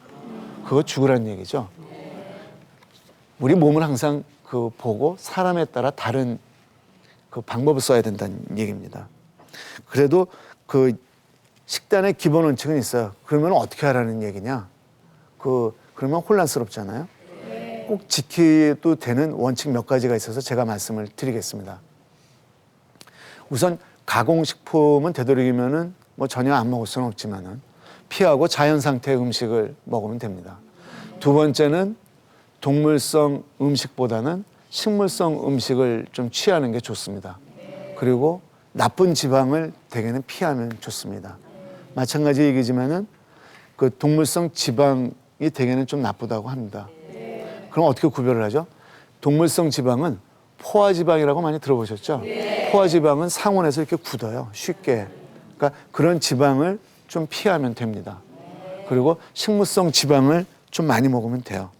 그거 죽으라는 얘기죠. 우리 몸을 항상 그 보고 사람에 따라 다른 그 방법을 써야 된다는 얘기입니다. 그래도 그 식단의 기본 원칙은 있어요. 그러면 어떻게 하라는 얘기냐? 그러면 혼란스럽잖아요. 꼭 지켜도 되는 원칙 몇 가지가 있어서 제가 말씀을 드리겠습니다. 우선 가공식품은 되도록이면은 뭐 전혀 안 먹을 수는 없지만은 피하고 자연 상태의 음식을 먹으면 됩니다. 두 번째는 동물성 음식보다는 식물성 음식을 좀 취하는 게 좋습니다. 그리고 나쁜 지방을 대개는 피하면 좋습니다. 마찬가지 얘기지만은 그 동물성 지방이 대개는 좀 나쁘다고 합니다. 그럼 어떻게 구별을 하죠? 동물성 지방은 포화지방이라고 많이 들어보셨죠? 포화지방은 상온에서 이렇게 굳어요. 쉽게. 그러니까 그런 지방을 좀 피하면 됩니다. 그리고 식물성 지방을 좀 많이 먹으면 돼요.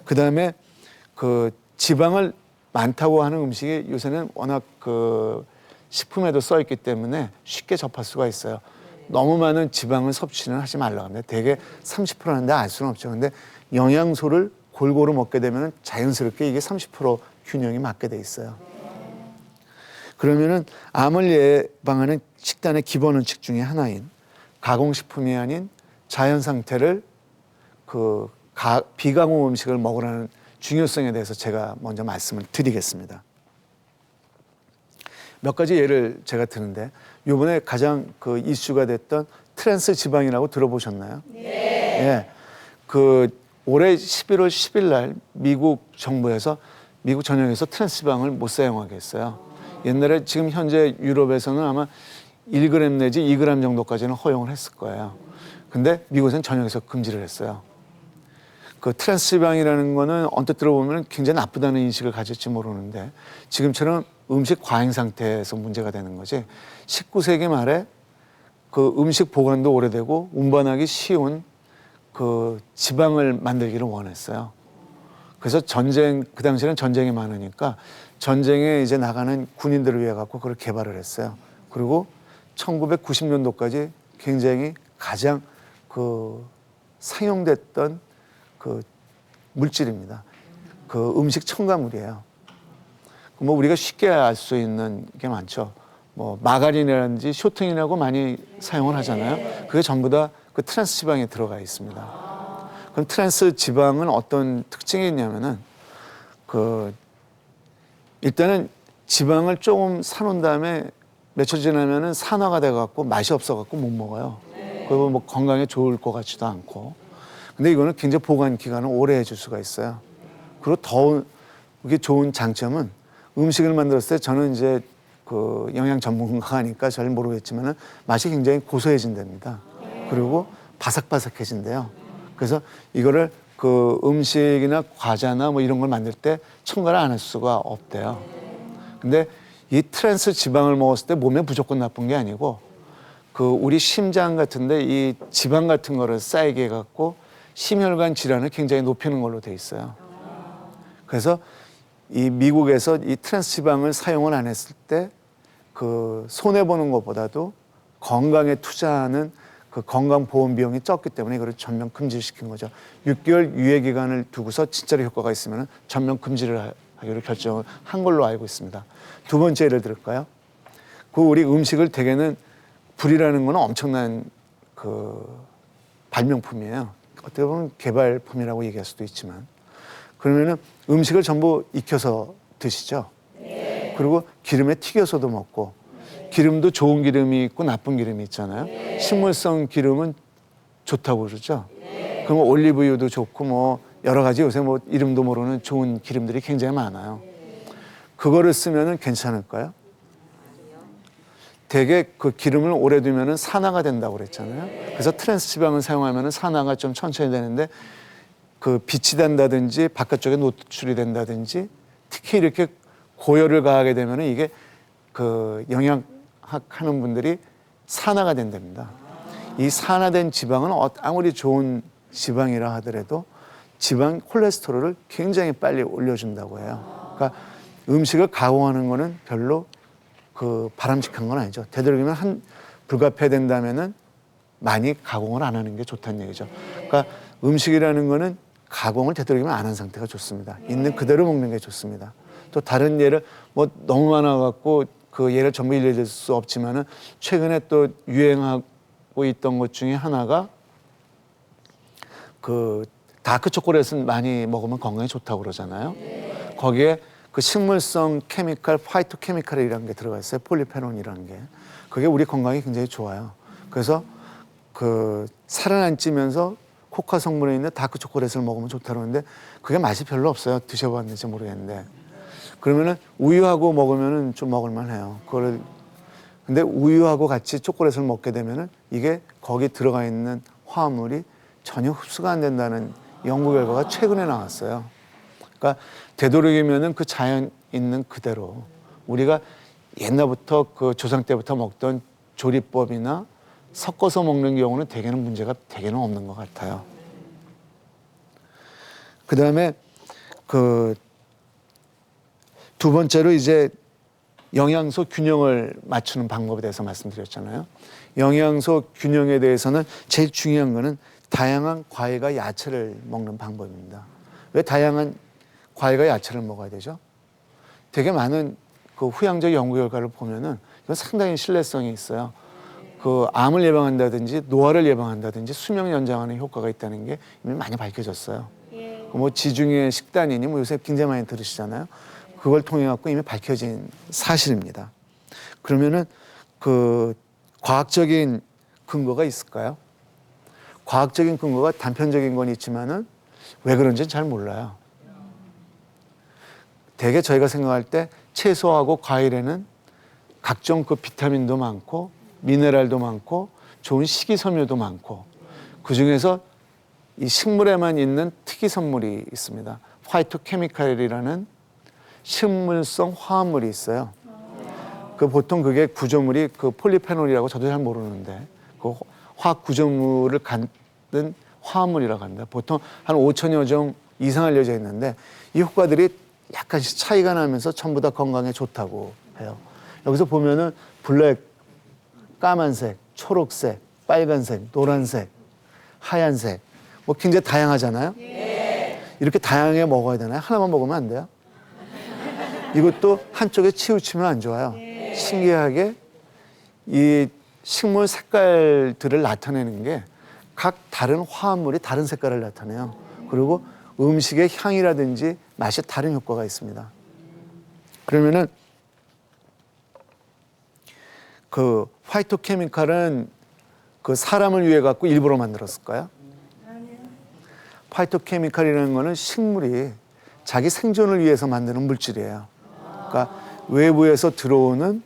그 다음에 그 지방을 많다고 하는 음식이 요새는 워낙 그 식품에도 써 있기 때문에 쉽게 접할 수가 있어요. 너무 많은 지방을 섭취는 하지 말라고 합니다. 대개 30%인데 알 수는 없죠. 근데 영양소를 골고루 먹게 되면 자연스럽게 이게 30% 균형이 맞게 돼 있어요. 그러면은 암을 예방하는 식단의 기본 원칙 중에 하나인 가공식품이 아닌 자연 상태를 그 비가공 음식을 먹으라는 중요성에 대해서 제가 먼저 말씀을 드리겠습니다. 몇 가지 예를 제가 드는데 이번에 가장 그 이슈가 됐던 트랜스 지방이라고 들어보셨나요? 네. 예. 그 올해 11월 10일 날 미국 정부에서 미국 전역에서 트랜스 지방을 못 사용하게 했어요. 옛날에 지금 현재 유럽에서는 아마 1g 내지 2g 정도까지는 허용을 했을 거예요. 근데 미국에서는 전역에서 금지를 했어요. 그 트랜스 지방이라는 거는 언뜻 들어보면 굉장히 나쁘다는 인식을 가질지 모르는데 지금처럼 음식 과잉 상태에서 문제가 되는 거지. 19세기 말에 그 음식 보관도 오래되고 운반하기 쉬운 그 지방을 만들기를 원했어요. 그래서 그 당시에는 전쟁이 많으니까 전쟁에 이제 나가는 군인들을 위해 갖고 그걸 개발을 했어요. 그리고 1990년도까지 굉장히 가장 그 상용됐던 그 물질입니다. 그 음식 첨가물이에요. 뭐 우리가 쉽게 알 수 있는 게 많죠. 뭐 마가린이라든지 쇼팅이라고 많이 사용을 하잖아요. 그게 전부 다 그 트랜스 지방에 들어가 있습니다. 그럼 트랜스 지방은 어떤 특징이 있냐면은 일단은 지방을 조금 사놓은 다음에 며칠 지나면은 산화가 돼갖고 맛이 없어갖고 못 먹어요. 그리고 뭐 건강에 좋을 것 같지도 않고. 근데 이거는 굉장히 보관 기간을 오래 해줄 수가 있어요. 그리고 이게 좋은 장점은 음식을 만들었을 때 저는 이제 그 영양 전문가니까 잘 모르겠지만은 맛이 굉장히 고소해진답니다. 그리고 바삭바삭해진대요. 그래서 이거를 그 음식이나 과자나 뭐 이런 걸 만들 때 첨가를 안 할 수가 없대요. 근데 이 트랜스 지방을 먹었을 때 몸에 무조건 나쁜 게 아니고 그 우리 심장 같은데 이 지방 같은 거를 쌓이게 해갖고 심혈관 질환을 굉장히 높이는 걸로 돼 있어요. 그래서 이 미국에서 이 트랜스 지방을 사용을 안 했을 때 그 손해 보는 것보다도 건강에 투자하는 그 건강보험 비용이 적기 때문에 이거를 전면 금지시킨 거죠. 6개월 유예 기간을 두고서 진짜로 효과가 있으면 전면 금지를 하기로 결정을 한 걸로 알고 있습니다. 두 번째 예를 들을까요? 그 우리 음식을 대개는 불이라는 건 엄청난 그 발명품이에요. 어떻게 보면 개발품이라고 얘기할 수도 있지만 그러면은 음식을 전부 익혀서 드시죠. 그리고 기름에 튀겨서도 먹고 기름도 좋은 기름이 있고 나쁜 기름이 있잖아요. 식물성 기름은 좋다고 그러죠. 그러면 올리브유도 좋고 뭐 여러 가지 요새 뭐 이름도 모르는 좋은 기름들이 굉장히 많아요. 그거를 쓰면은 괜찮을까요? 되게 그 기름을 오래 두면은 산화가 된다고 그랬잖아요. 그래서 트랜스 지방을 사용하면은 산화가 좀 천천히 되는데 그 빛이 된다든지 바깥쪽에 노출이 된다든지 특히 이렇게 고열을 가하게 되면은 이게 그 영양학 하는 분들이 산화가 된답니다. 이 산화된 지방은 아무리 좋은 지방이라 하더라도 지방 콜레스테롤을 굉장히 빨리 올려준다고 해요. 그러니까 음식을 가공하는 거는 별로 그 바람직한 건 아니죠. 되도록이면 불가피된다면은 많이 가공을 안 하는 게 좋다는 얘기죠. 그러니까 음식이라는 거는 가공을 되도록이면 안 한 상태가 좋습니다. 있는 그대로 먹는 게 좋습니다. 또 다른 예를 뭐 너무 많아갖고 그 예를 전부 일러줄 수 없지만은 최근에 또 유행하고 있던 것 중에 하나가 그 다크 초콜릿은 많이 먹으면 건강에 좋다고 그러잖아요. 거기에 그 식물성 케미칼, 파이토 케미칼이라는 게 들어가 있어요. 폴리페놀이라는 게. 그게 우리 건강에 굉장히 좋아요. 그래서 그 살은 안 찌면서 코카 성분에 있는 다크 초콜릿을 먹으면 좋다고 하는데 그게 맛이 별로 없어요. 드셔봤는지 모르겠는데. 그러면은 우유하고 먹으면은 좀 먹을만 해요. 근데 우유하고 같이 초콜릿을 먹게 되면은 이게 거기 들어가 있는 화합물이 전혀 흡수가 안 된다는 연구 결과가 최근에 나왔어요. 그러니까 되도록이면은 그 자연 있는 그대로 우리가 옛날부터 그 조상 때부터 먹던 조리법이나 섞어서 먹는 경우는 대개는 없는 것 같아요. 그 다음에 그 두 번째로 이제 영양소 균형을 맞추는 방법에 대해서 말씀드렸잖아요. 영양소 균형에 대해서는 제일 중요한 거는 다양한 과일과 야채를 먹는 방법입니다. 왜 다양한 과일과 야채를 먹어야 되죠? 되게 많은 그 후양적 연구 결과를 보면은 이건 상당히 신뢰성이 있어요. 그 암을 예방한다든지 노화를 예방한다든지 수명 연장하는 효과가 있다는 게 이미 많이 밝혀졌어요. 뭐 지중해 식단이니 뭐 요새 굉장히 많이 들으시잖아요. 그걸 통해 갖고 이미 밝혀진 사실입니다. 그러면은 그 과학적인 근거가 있을까요? 과학적인 근거가 단편적인 건 있지만은 왜 그런지는 잘 몰라요. 대개 저희가 생각할 때 채소하고 과일에는 각종 그 비타민도 많고 미네랄도 많고 좋은 식이섬유도 많고 그중에서 이 식물에만 있는 특이성물이 있습니다. 파이토케미칼이라는 식물성 화합물이 있어요. 그 보통 그게 구조물이 그 폴리페놀이라고 저도 잘 모르는데 그 화학 구조물을 갖는 화합물이라고 합니다. 보통 한 5천여 종 이상 알려져 있는데 이 효과들이 약간씩 차이가 나면서 전부 다 건강에 좋다고 해요. 여기서 보면은 블랙, 까만색, 초록색, 빨간색, 노란색, 하얀색 뭐 굉장히 다양하잖아요. 이렇게 다양하게 먹어야 되나요? 하나만 먹으면 안 돼요? 이것도 한쪽에 치우치면 안 좋아요. 신기하게 이 식물 색깔들을 나타내는 게 각 다른 화합물이 다른 색깔을 나타내요. 그리고 음식의 향이라든지 맛이 다른 효과가 있습니다. 그러면은 그 파이토케미칼은 그 사람을 위해 갖고 일부러 만들었을까요? 파이토케미칼이라는 거는 식물이 자기 생존을 위해서 만드는 물질이에요. 그러니까 외부에서 들어오는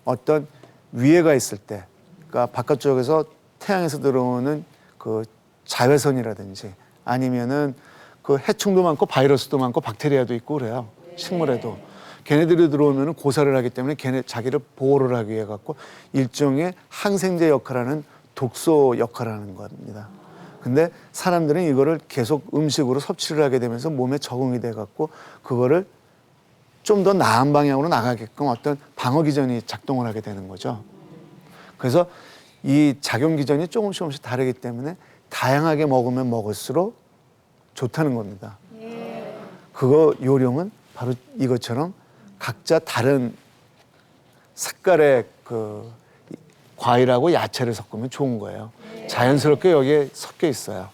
어떤 위해가 있을 때, 그러니까 바깥쪽에서 태양에서 들어오는 그 자외선이라든지 아니면은 그 해충도 많고 바이러스도 많고 박테리아도 있고 그래요. 식물에도. 걔네들이 들어오면 고사를 하기 때문에 걔네 자기를 보호를 하기 위해 갖고 일종의 항생제 역할하는 독소 역할을 하는 겁니다. 근데 사람들은 이거를 계속 음식으로 섭취를 하게 되면서 몸에 적응이 돼 갖고 그거를 좀 더 나은 방향으로 나가게끔 어떤 방어 기전이 작동을 하게 되는 거죠. 그래서 이 작용 기전이 조금씩 다르기 때문에 다양하게 먹으면 먹을수록 좋다는 겁니다. 그거 요령은 바로 이것처럼 각자 다른 색깔의 그 과일하고 야채를 섞으면 좋은 거예요. 자연스럽게 여기에 섞여 있어요.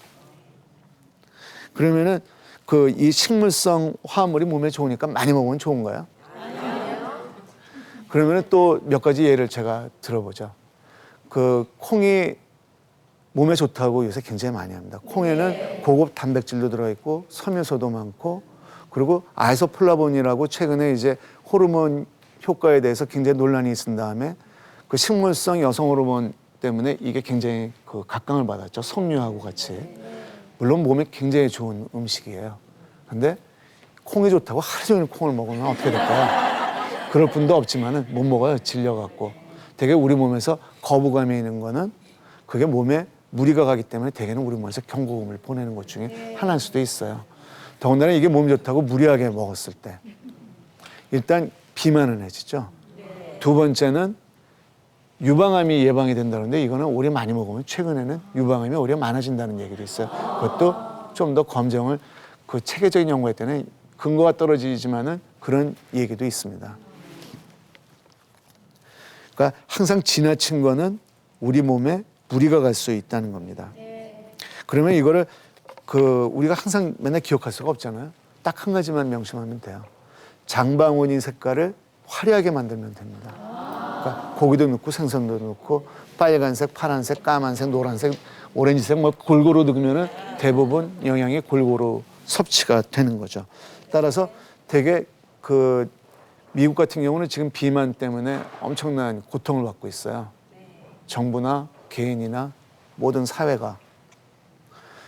그러면은 그 이 식물성 화합물이 몸에 좋으니까 많이 먹으면 좋은 거예요? 그러면은 또 몇 가지 예를 제가 들어보죠. 그 콩이 몸에 좋다고 요새 굉장히 많이 합니다. 콩에는 고급 단백질도 들어있고 섬유소도 많고 그리고 아이소플라본이라고 최근에 이제 호르몬 효과에 대해서 굉장히 논란이 있은 다음에 그 식물성 여성 호르몬 때문에 이게 굉장히 그 각광을 받았죠. 석류하고 같이. 물론 몸에 굉장히 좋은 음식이에요. 근데 콩이 좋다고 하루 종일 콩을 먹으면 어떻게 될까요? 그럴 분도 없지만은 못 먹어요. 질려갖고. 되게 우리 몸에서 거부감이 있는 거는 그게 몸에 무리가 가기 때문에 대개는 우리 몸에서 경고음을 보내는 것 중에 하나일 수도 있어요. 더군다나 이게 몸이 좋다고 무리하게 먹었을 때 일단 비만은 해지죠. 두 번째는 유방암이 예방이 된다는데 이거는 오래 많이 먹으면 최근에는 유방암이 오히려 많아진다는 얘기도 있어요. 그것도 좀 더 검증을 그 체계적인 연구에 때는 근거가 떨어지지만은 그런 얘기도 있습니다. 그러니까 항상 지나친 거는 우리 몸에 무리가 갈 수 있다는 겁니다. 그러면 이거를 그 우리가 항상 맨날 기억할 수가 없잖아요. 딱 한 가지만 명심하면 돼요. 장방울인 색깔을 화려하게 만들면 됩니다. 그러니까 고기도 넣고 생선도 넣고 빨간색, 파란색, 까만색, 노란색, 오렌지색 뭐 골고루 넣으면은 대부분 영양이 골고루 섭취가 되는 거죠. 따라서 되게 그 미국 같은 경우는 지금 비만 때문에 엄청난 고통을 받고 있어요. 정부나 개인이나 모든 사회가.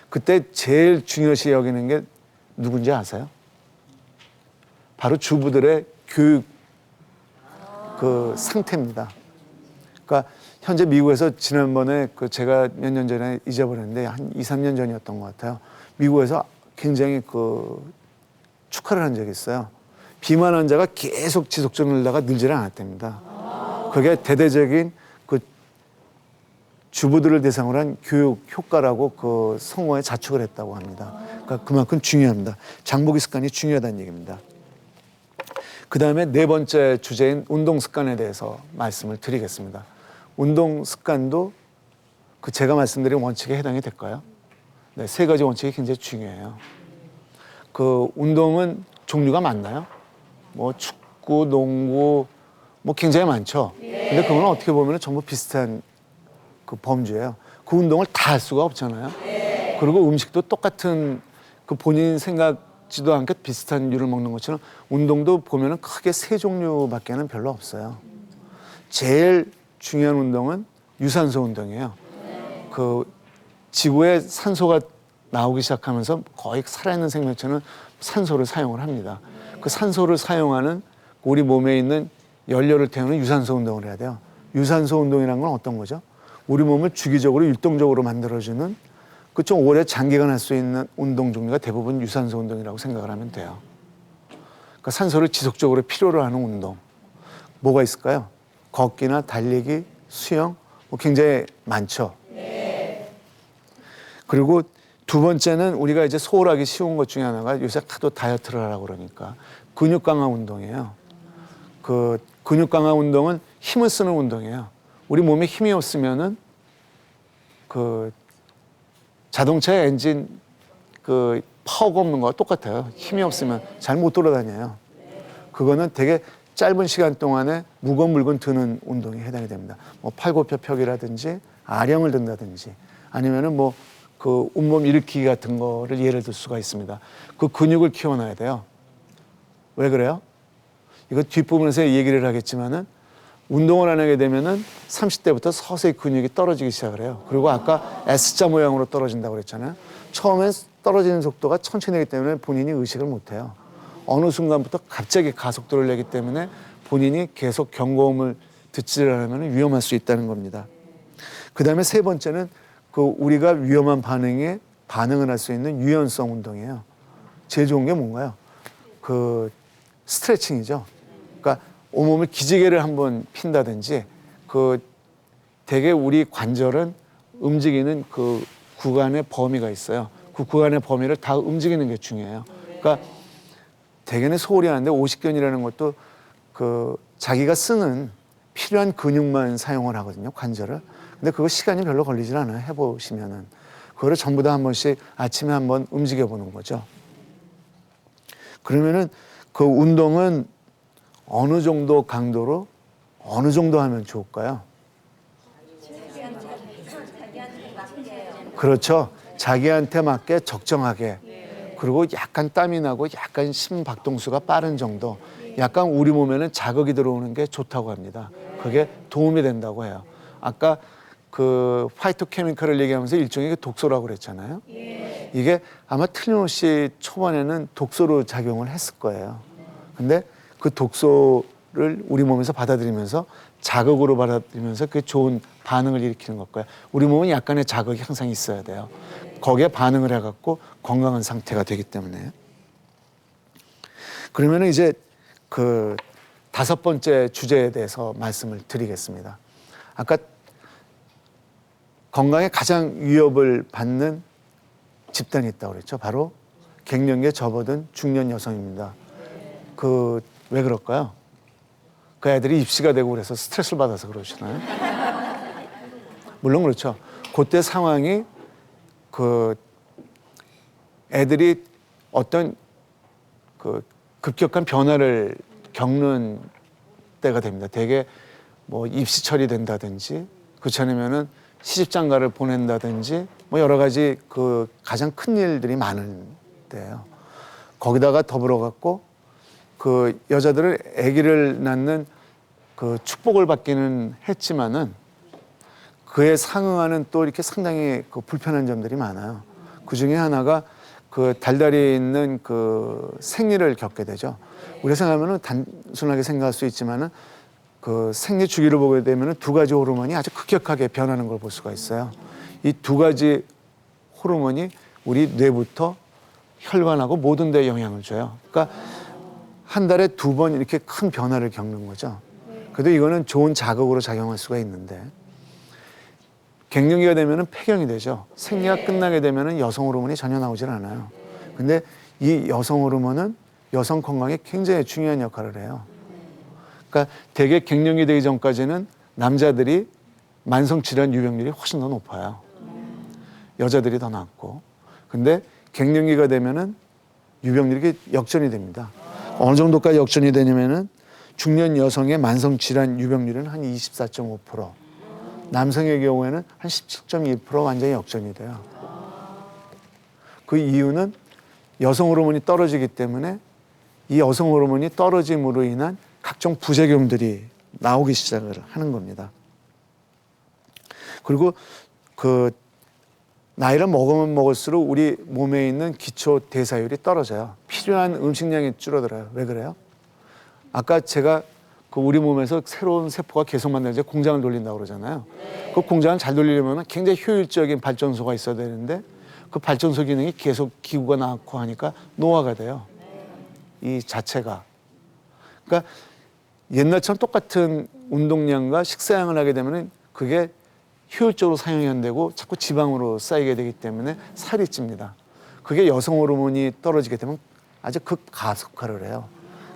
그때 제일 중요시 여기는 게 누군지 아세요? 바로 주부들의 교육 그 상태입니다. 그러니까 현재 미국에서 지난번에 그 제가 몇 년 전에 잊어버렸는데 한 2, 3년 전이었던 것 같아요. 미국에서 굉장히 그 축하를 한 적이 있어요. 비만 환자가 계속 지속적으로 늘다가 늘지를 않았답니다. 그게 대대적인 그 주부들을 대상으로 한 교육 효과라고 그 성공에 자축을 했다고 합니다. 그러니까 그만큼 중요합니다. 장보기 습관이 중요하다는 얘기입니다. 그 다음에 네 번째 주제인 운동 습관에 대해서 말씀을 드리겠습니다. 운동 습관도 그 제가 말씀드린 원칙에 해당이 될까요? 네, 세 가지 원칙이 굉장히 중요해요. 그 운동은 종류가 많나요? 뭐 축구, 농구, 뭐 굉장히 많죠. 근데 그건 어떻게 보면 전부 비슷한 그 범주예요. 그 운동을 다 할 수가 없잖아요. 그리고 음식도 똑같은 그 본인 생각지도 않게 비슷한 류를 먹는 것처럼 운동도 보면은 크게 세 종류밖에는 별로 없어요. 제일 중요한 운동은 유산소 운동이에요. 그 지구에 산소가 나오기 시작하면서 거의 살아있는 생명체는 산소를 사용을 합니다. 그 산소를 사용하는 우리 몸에 있는 연료를 태우는 유산소 운동을 해야 돼요. 유산소 운동이라는 건 어떤 거죠? 우리 몸을 주기적으로 율동적으로 만들어주는 그 좀 오래 장기간 할 수 있는 운동 종류가 대부분 유산소 운동이라고 생각을 하면 돼요. 그러니까 산소를 지속적으로 필요로 하는 운동. 뭐가 있을까요? 걷기나 달리기, 수영, 뭐 굉장히 많죠. 그리고 두 번째는 우리가 이제 소홀하기 쉬운 것 중에 하나가 요새 하도 다이어트를 하라고 그러니까 근육 강화 운동이에요. 그 근육 강화 운동은 힘을 쓰는 운동이에요. 우리 몸에 힘이 없으면은 그 자동차의 엔진 그 파워가 없는 거와 똑같아요. 힘이 없으면 잘 못 돌아다녀요. 그거는 되게 짧은 시간 동안에 무거운 물건 드는 운동에 해당이 됩니다. 뭐 팔굽혀펴기라든지 아령을 든다든지 아니면은 뭐 그 온몸 일으키기 같은 거를 예를 들 수가 있습니다. 그 근육을 키워놔야 돼요. 왜 그래요? 이거 뒷부분에서 얘기를 하겠지만은 운동을 안 하게 되면은 30대부터 서서히 근육이 떨어지기 시작을 해요. 그리고 아까 S자 모양으로 떨어진다고 그랬잖아요. 처음엔 떨어지는 속도가 천천히 되기 때문에 본인이 의식을 못 해요. 어느 순간부터 갑자기 가속도를 내기 때문에 본인이 계속 경고음을 듣지 않으면 위험할 수 있다는 겁니다. 그 다음에 세 번째는 그 우리가 위험한 반응에 반응을 할 수 있는 유연성 운동이에요. 제일 좋은 게 뭔가요? 그 스트레칭이죠. 그러니까 온몸을 기지개를 한번 핀다든지 그 되게 우리 관절은 움직이는 그 구간의 범위가 있어요. 그 구간의 범위를 다 움직이는 게 중요해요. 그러니까 대개는 소홀히 하는데 오십견이라는 것도 그 자기가 쓰는 필요한 근육만 사용을 하거든요. 관절을. 근데 그거 시간이 별로 걸리질 않아요. 해보시면은. 그거를 전부 다 한 번씩 아침에 한번 움직여 보는 거죠. 그러면은 그 운동은 어느 정도 강도로 어느 정도 하면 좋을까요? 그렇죠. 자기한테 맞게 적정하게. 그리고 약간 땀이 나고 약간 심박동수가 빠른 정도. 약간 우리 몸에는 자극이 들어오는 게 좋다고 합니다. 그게 도움이 된다고 해요. 아까 그 파이토케미컬을 얘기하면서 일종의 독소라고 그랬잖아요. 이게 아마 틀림없이 초반에는 독소로 작용을 했을 거예요. 근데 그 독소를 우리 몸에서 받아들이면서 자극으로 받아들이면서 그게 좋은 반응을 일으키는 것 거예요. 우리 몸은 약간의 자극이 항상 있어야 돼요. 거기에 반응을 해갖고 건강한 상태가 되기 때문에. 그러면 이제 그 5번째 주제에 대해서 말씀을 드리겠습니다. 아까 건강에 가장 위협을 받는 집단이 있다고 그랬죠. 바로 갱년기에 접어든 중년 여성입니다. 그 왜 그럴까요? 그 애들이 입시가 되고 그래서 스트레스를 받아서 그러시나요? 물론 그렇죠. 그때 상황이 그 애들이 어떤 그 급격한 변화를 겪는 때가 됩니다. 되게 뭐 입시 처리된다든지 그렇지 않으면은 시집장가를 보낸다든지 뭐 여러 가지 그 가장 큰 일들이 많은 때예요. 거기다가 더불어 갖고 그 여자들은 아기를 낳는 그 축복을 받기는 했지만은 그에 상응하는 또 이렇게 상당히 그 불편한 점들이 많아요. 그 중에 하나가 그 달달이 있는 그 생리를 겪게 되죠. 우리가 생각하면은 단순하게 생각할 수 있지만은 그 생리 주기를 보게 되면은 2가지 호르몬이 아주 급격하게 변하는 걸 볼 수가 있어요. 이 2가지 호르몬이 우리 뇌부터 혈관하고 모든 데에 영향을 줘요. 그러니까 한 달에 2번 이렇게 큰 변화를 겪는 거죠. 그래도 이거는 좋은 자극으로 작용할 수가 있는데 갱년기가 되면은 폐경이 되죠. 생리가 끝나게 되면은 여성 호르몬이 전혀 나오질 않아요. 근데 이 여성 호르몬은 여성 건강에 굉장히 중요한 역할을 해요. 그러니까 대개 갱년기 되기 전까지는 남자들이 만성질환 유병률이 훨씬 더 높아요. 여자들이 더 낮고. 근데 갱년기가 되면은 유병률이 역전이 됩니다. 어느 정도까지 역전이 되냐면은 중년 여성의 만성질환 유병률은 한 24.5%, 남성의 경우에는 한 17.1% 완전히 역전이 돼요. 그 이유는 여성 호르몬이 떨어지기 때문에 이 여성 호르몬이 떨어짐으로 인한 각종 부작용들이 나오기 시작을 하는 겁니다. 그리고 그 나이를 먹으면 먹을수록 우리 몸에 있는 기초 대사율이 떨어져요. 필요한 음식량이 줄어들어요. 왜 그래요? 아까 제가 그 우리 몸에서 새로운 세포가 계속 만들어서 공장을 돌린다고 그러잖아요. 그 공장을 잘 돌리려면 굉장히 효율적인 발전소가 있어야 되는데 그 발전소 기능이 계속 기구가 낳고 하니까 노화가 돼요. 이 자체가. 그러니까 옛날처럼 똑같은 운동량과 식사량을 하게 되면 그게 효율적으로 사용이 안 되고 자꾸 지방으로 쌓이게 되기 때문에 살이 찝니다. 그게 여성 호르몬이 떨어지게 되면 아주 극가속화를 해요.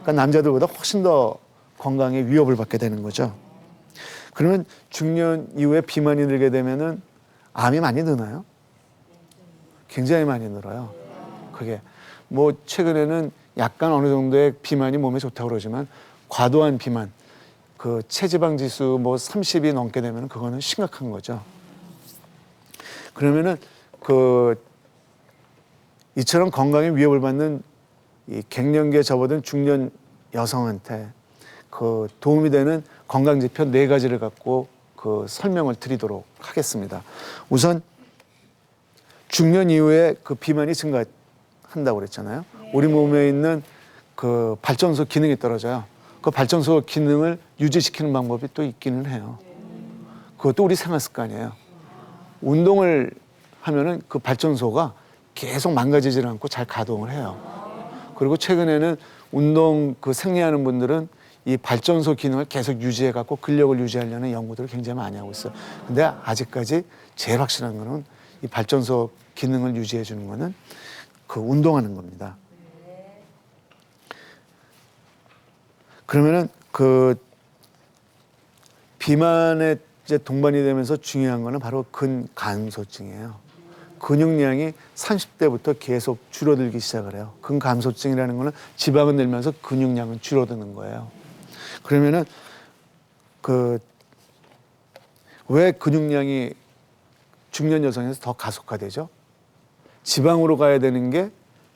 그러니까 남자들보다 훨씬 더 건강에 위협을 받게 되는 거죠. 그러면 중년 이후에 비만이 늘게 되면은 암이 많이 느나요? 굉장히 많이 늘어요. 그게 뭐 최근에는 약간 어느 정도의 비만이 몸에 좋다고 그러지만 과도한 비만, 그 체지방 지수 뭐 30이 넘게 되면 그거는 심각한 거죠. 그러면은 이처럼 건강에 위협을 받는 이 갱년기에 접어든 중년 여성한테 도움이 되는 건강 지표 4가지를 갖고 설명을 드리도록 하겠습니다. 우선 중년 이후에 비만이 증가한다고 그랬잖아요. 우리 몸에 있는 발전소 기능이 떨어져요. 그 발전소 기능을 유지시키는 방법이 또 있기는 해요. 그것도 우리 생활 습관이에요. 운동을 하면은 그 발전소가 계속 망가지질 않고 잘 가동을 해요. 그리고 최근에는 운동 생리하는 분들은 이 발전소 기능을 계속 유지해 갖고 근력을 유지하려는 연구들을 굉장히 많이 하고 있어요. 근데 아직까지 제일 확실한 거는 이 발전소 기능을 유지해 주는 거는 운동하는 겁니다. 그러면은 비만에 이제 동반이 되면서 중요한 거는 바로 근감소증이에요. 근육량이 30대부터 계속 줄어들기 시작을 해요. 근감소증이라는 거는 지방은 늘면서 근육량은 줄어드는 거예요. 그러면은 왜 근육량이 중년 여성에서 더 가속화되죠? 지방으로 가야 되는 게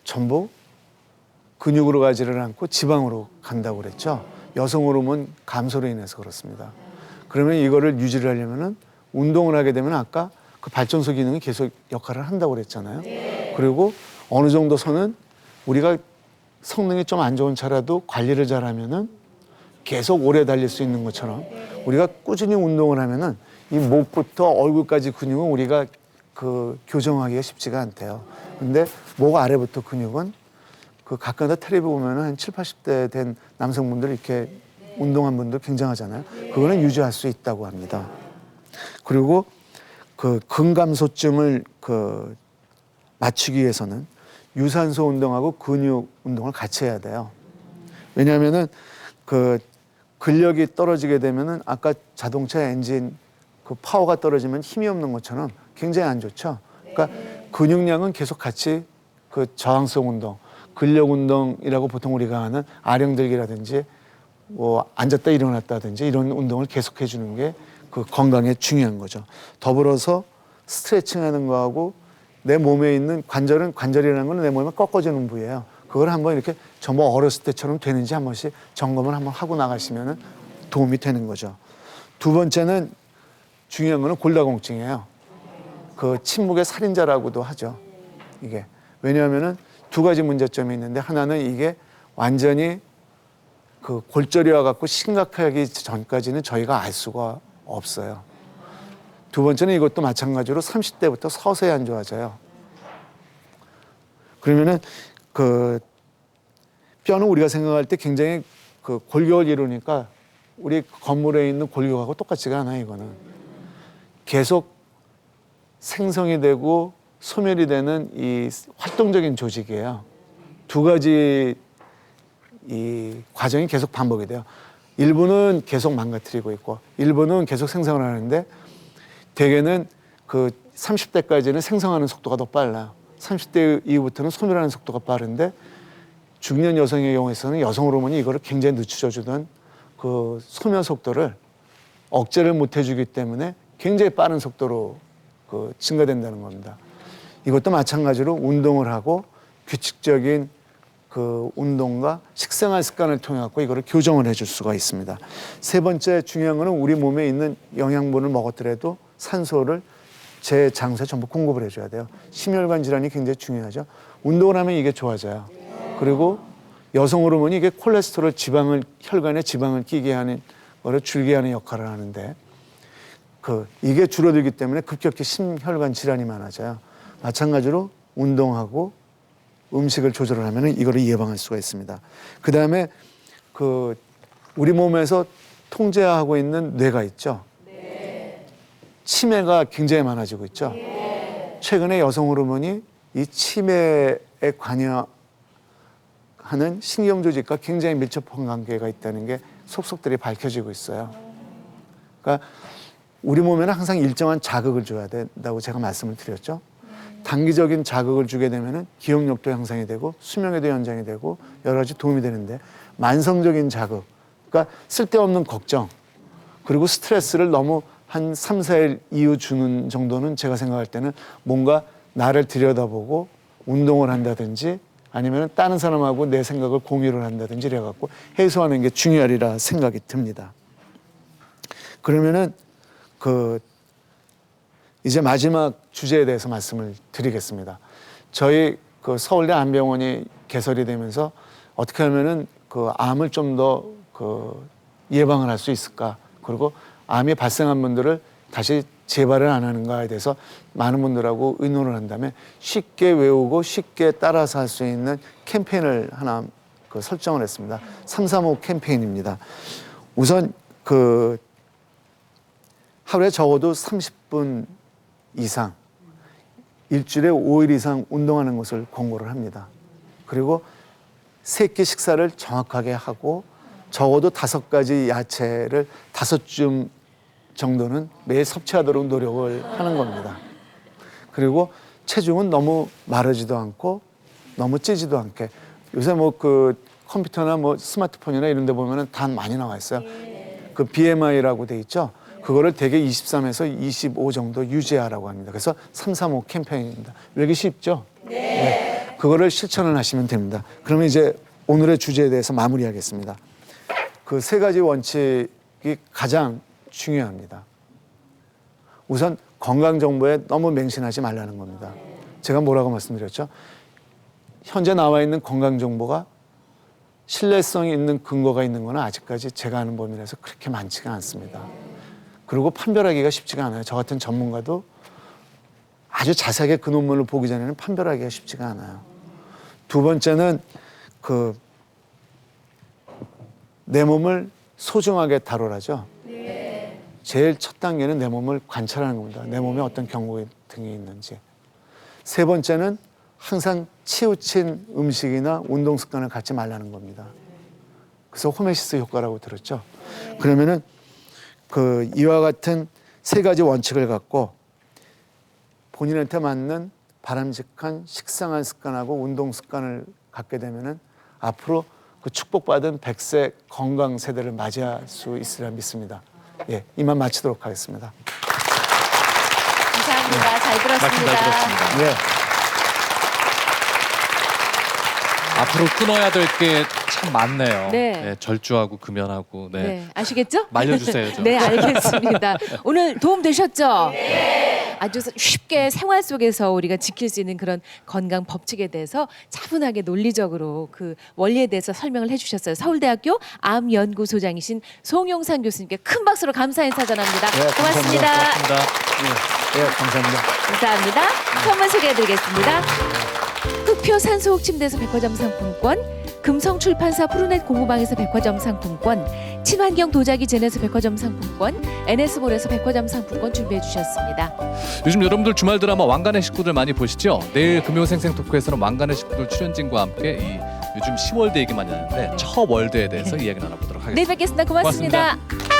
전부 근육으로 가지를 않고 지방으로 간다고 그랬죠. 여성 호르몬 감소로 인해서 그렇습니다. 그러면 이거를 유지를 하려면은 운동을 하게 되면 아까 발전소 기능이 계속 역할을 한다고 그랬잖아요. 그리고 어느 정도 선은 우리가 성능이 좀 안 좋은 차라도 관리를 잘하면은 계속 오래 달릴 수 있는 것처럼 우리가 꾸준히 운동을 하면은 이 목부터 얼굴까지 근육은 우리가 교정하기가 쉽지가 않대요. 근데 목 아래부터 근육은 가까운 텔레비 보면은 한 70, 80대 된 남성분들 이렇게 운동한 분들 굉장하잖아요. 그거는 유지할 수 있다고 합니다. 그리고 근감소증을 맞추기 위해서는 유산소 운동하고 근육 운동을 같이 해야 돼요. 왜냐하면은 근력이 떨어지게 되면은 아까 자동차 엔진 파워가 떨어지면 힘이 없는 것처럼 굉장히 안 좋죠. 그러니까 근육량은 계속 같이 저항성 운동, 근력 운동이라고 보통 우리가 하는 아령들기라든지 뭐 앉았다 일어났다든지 이런 운동을 계속해 주는 게 건강에 중요한 거죠. 더불어서 스트레칭하는 거하고 내 몸에 있는 관절이라는 건 내 몸에 꺾어지는 부위예요. 그걸 한번 이렇게 전부 어렸을 때처럼 되는지 한 번씩 점검을 한번 하고 나가시면 도움이 되는 거죠. 두 번째는 중요한 거는 골다공증이에요. 침묵의 살인자라고도 하죠. 이게 왜냐하면은 2가지 문제점이 있는데 하나는 이게 완전히 골절이 와갖고 심각하기 전까지는 저희가 알 수가 없어요. 두 번째는 이것도 마찬가지로 30대부터 서서히 안 좋아져요. 그러면은 뼈는 우리가 생각할 때 굉장히 골격을 이루니까 우리 건물에 있는 골격하고 똑같지가 않아요. 이거는 계속 생성이 되고 소멸이 되는 이 활동적인 조직이에요. 2가지 이 과정이 계속 반복이 돼요. 일부는 계속 망가뜨리고 있고 일부는 계속 생성을 하는데 대개는 30대까지는 생성하는 속도가 더 빨라요. 30대 이후부터는 소멸하는 속도가 빠른데 중년 여성의 경우에서는 여성 호르몬이 이거를 굉장히 늦춰주던 소멸 속도를 억제를 못 해주기 때문에 굉장히 빠른 속도로 증가된다는 겁니다. 이것도 마찬가지로 운동을 하고 규칙적인 운동과 식생활 습관을 통해 갖고 이거를 교정을 해줄 수가 있습니다. 세 번째 중요한 거는 우리 몸에 있는 영양분을 먹었더라도 산소를 제 장소에 전부 공급을 해줘야 돼요. 심혈관 질환이 굉장히 중요하죠. 운동을 하면 이게 좋아져요. 그리고 여성 호르몬이 이게 콜레스테롤 혈관에 지방을 끼게 하는 거를 줄게 하는 역할을 하는데 이게 줄어들기 때문에 급격히 심혈관 질환이 많아져요. 마찬가지로 운동하고 음식을 조절을 하면 이거를 예방할 수가 있습니다. 그 다음에 우리 몸에서 통제하고 있는 뇌가 있죠. 네. 치매가 굉장히 많아지고 있죠. 네. 최근에 여성 호르몬이 이 치매에 관여하는 신경조직과 굉장히 밀접한 관계가 있다는 게 속속들이 밝혀지고 있어요. 그러니까 우리 몸에는 항상 일정한 자극을 줘야 된다고 제가 말씀을 드렸죠. 단기적인 자극을 주게 되면은 기억력도 향상이 되고 수명에도 연장이 되고 여러 가지 도움이 되는데 만성적인 자극, 그러니까 쓸데없는 걱정 그리고 스트레스를 너무 한 3, 4일 이후 주는 정도는 제가 생각할 때는 뭔가 나를 들여다보고 운동을 한다든지 아니면 다른 사람하고 내 생각을 공유를 한다든지 이래갖고 해소하는 게 중요하리라 생각이 듭니다. 그러면은 이제 마지막 주제에 대해서 말씀을 드리겠습니다. 저희 서울대 암병원이 개설이 되면서 어떻게 하면은 암을 좀 더 예방을 할 수 있을까? 그리고 암이 발생한 분들을 다시 재발을 안 하는가에 대해서 많은 분들하고 의논을 한 다음에 쉽게 외우고 쉽게 따라서 할 수 있는 캠페인을 하나 설정을 했습니다. 335 캠페인입니다. 우선 하루에 적어도 30분 이상 일주일에 5일 이상 운동하는 것을 권고를 합니다. 그리고 세 끼 식사를 정확하게 하고 적어도 5가지 야채를 5줌 정도는 매일 섭취하도록 노력을 하는 겁니다. 그리고 체중은 너무 마르지도 않고 너무 찌지도 않게 요새 컴퓨터나 스마트폰이나 이런 데 보면은 다 많이 나와 있어요. BMI라고 돼 있죠. 그거를 대개 23에서 25 정도 유지하라고 합니다. 그래서 335 캠페인입니다. 외우기 쉽죠? 네. 그거를 실천을 하시면 됩니다. 그러면 이제 오늘의 주제에 대해서 마무리하겠습니다. 3가지 원칙이 가장 중요합니다. 우선 건강 정보에 너무 맹신하지 말라는 겁니다. 제가 뭐라고 말씀드렸죠? 현재 나와 있는 건강 정보가 신뢰성이 있는 근거가 있는 건 아직까지 제가 아는 범위에서 그렇게 많지가 않습니다. 그리고 판별하기가 쉽지가 않아요. 저 같은 전문가도 아주 자세하게 그 논문을 보기 전에는 판별하기가 쉽지가 않아요. 두 번째는 내 몸을 소중하게 다루라죠. 제일 첫 단계는 내 몸을 관찰하는 겁니다. 내 몸에 어떤 경고등이 있는지. 세 번째는 항상 치우친 음식이나 운동 습관을 갖지 말라는 겁니다. 그래서 호메시스 효과라고 들었죠. 그러면은 이와 같은 3가지 원칙을 갖고 본인한테 맞는 바람직한 식생활 습관하고 운동 습관을 갖게 되면은 앞으로 축복받은 100세 건강 세대를 맞이할 수 있으리라 믿습니다. 예, 이만 마치도록 하겠습니다. 감사합니다. 잘 들었습니다. 말씀 잘 들었습니다. 네. 앞으로 끊어야 될 게 참 많네요. 네. 절주하고 금연하고. 네. 네, 아시겠죠? 말려주세요. 좀. 네, 알겠습니다. 오늘 도움 되셨죠? 네. 아주 쉽게 생활 속에서 우리가 지킬 수 있는 그런 건강 법칙에 대해서 차분하게 논리적으로 그 원리에 대해서 설명을 해주셨어요. 서울대학교 암연구소장이신 송용산 교수님께 큰 박수로 감사 인사 전합니다. 네, 고맙습니다. 고맙습니다. 네, 감사합니다. 감사합니다. 선물 소개해드리겠습니다. 흑표 산소옥 침대에서 백화점 상품권, 금성출판사 푸르넷 고무방에서 백화점 상품권, 친환경 도자기 젠에서 백화점 상품권, NS몰에서 백화점 상품권 준비해 주셨습니다. 요즘 여러분들 주말 드라마 왕관의 식구들 많이 보시죠? 내일 금요 생생 토크에서는 왕관의 식구들 출연진과 함께 요즘 10월드 얘기 많이 하는데 처월드에 대해서 이야기 나눠보도록 하겠습니다. 내일 뵙겠습니다. 고맙습니다. 고맙습니다.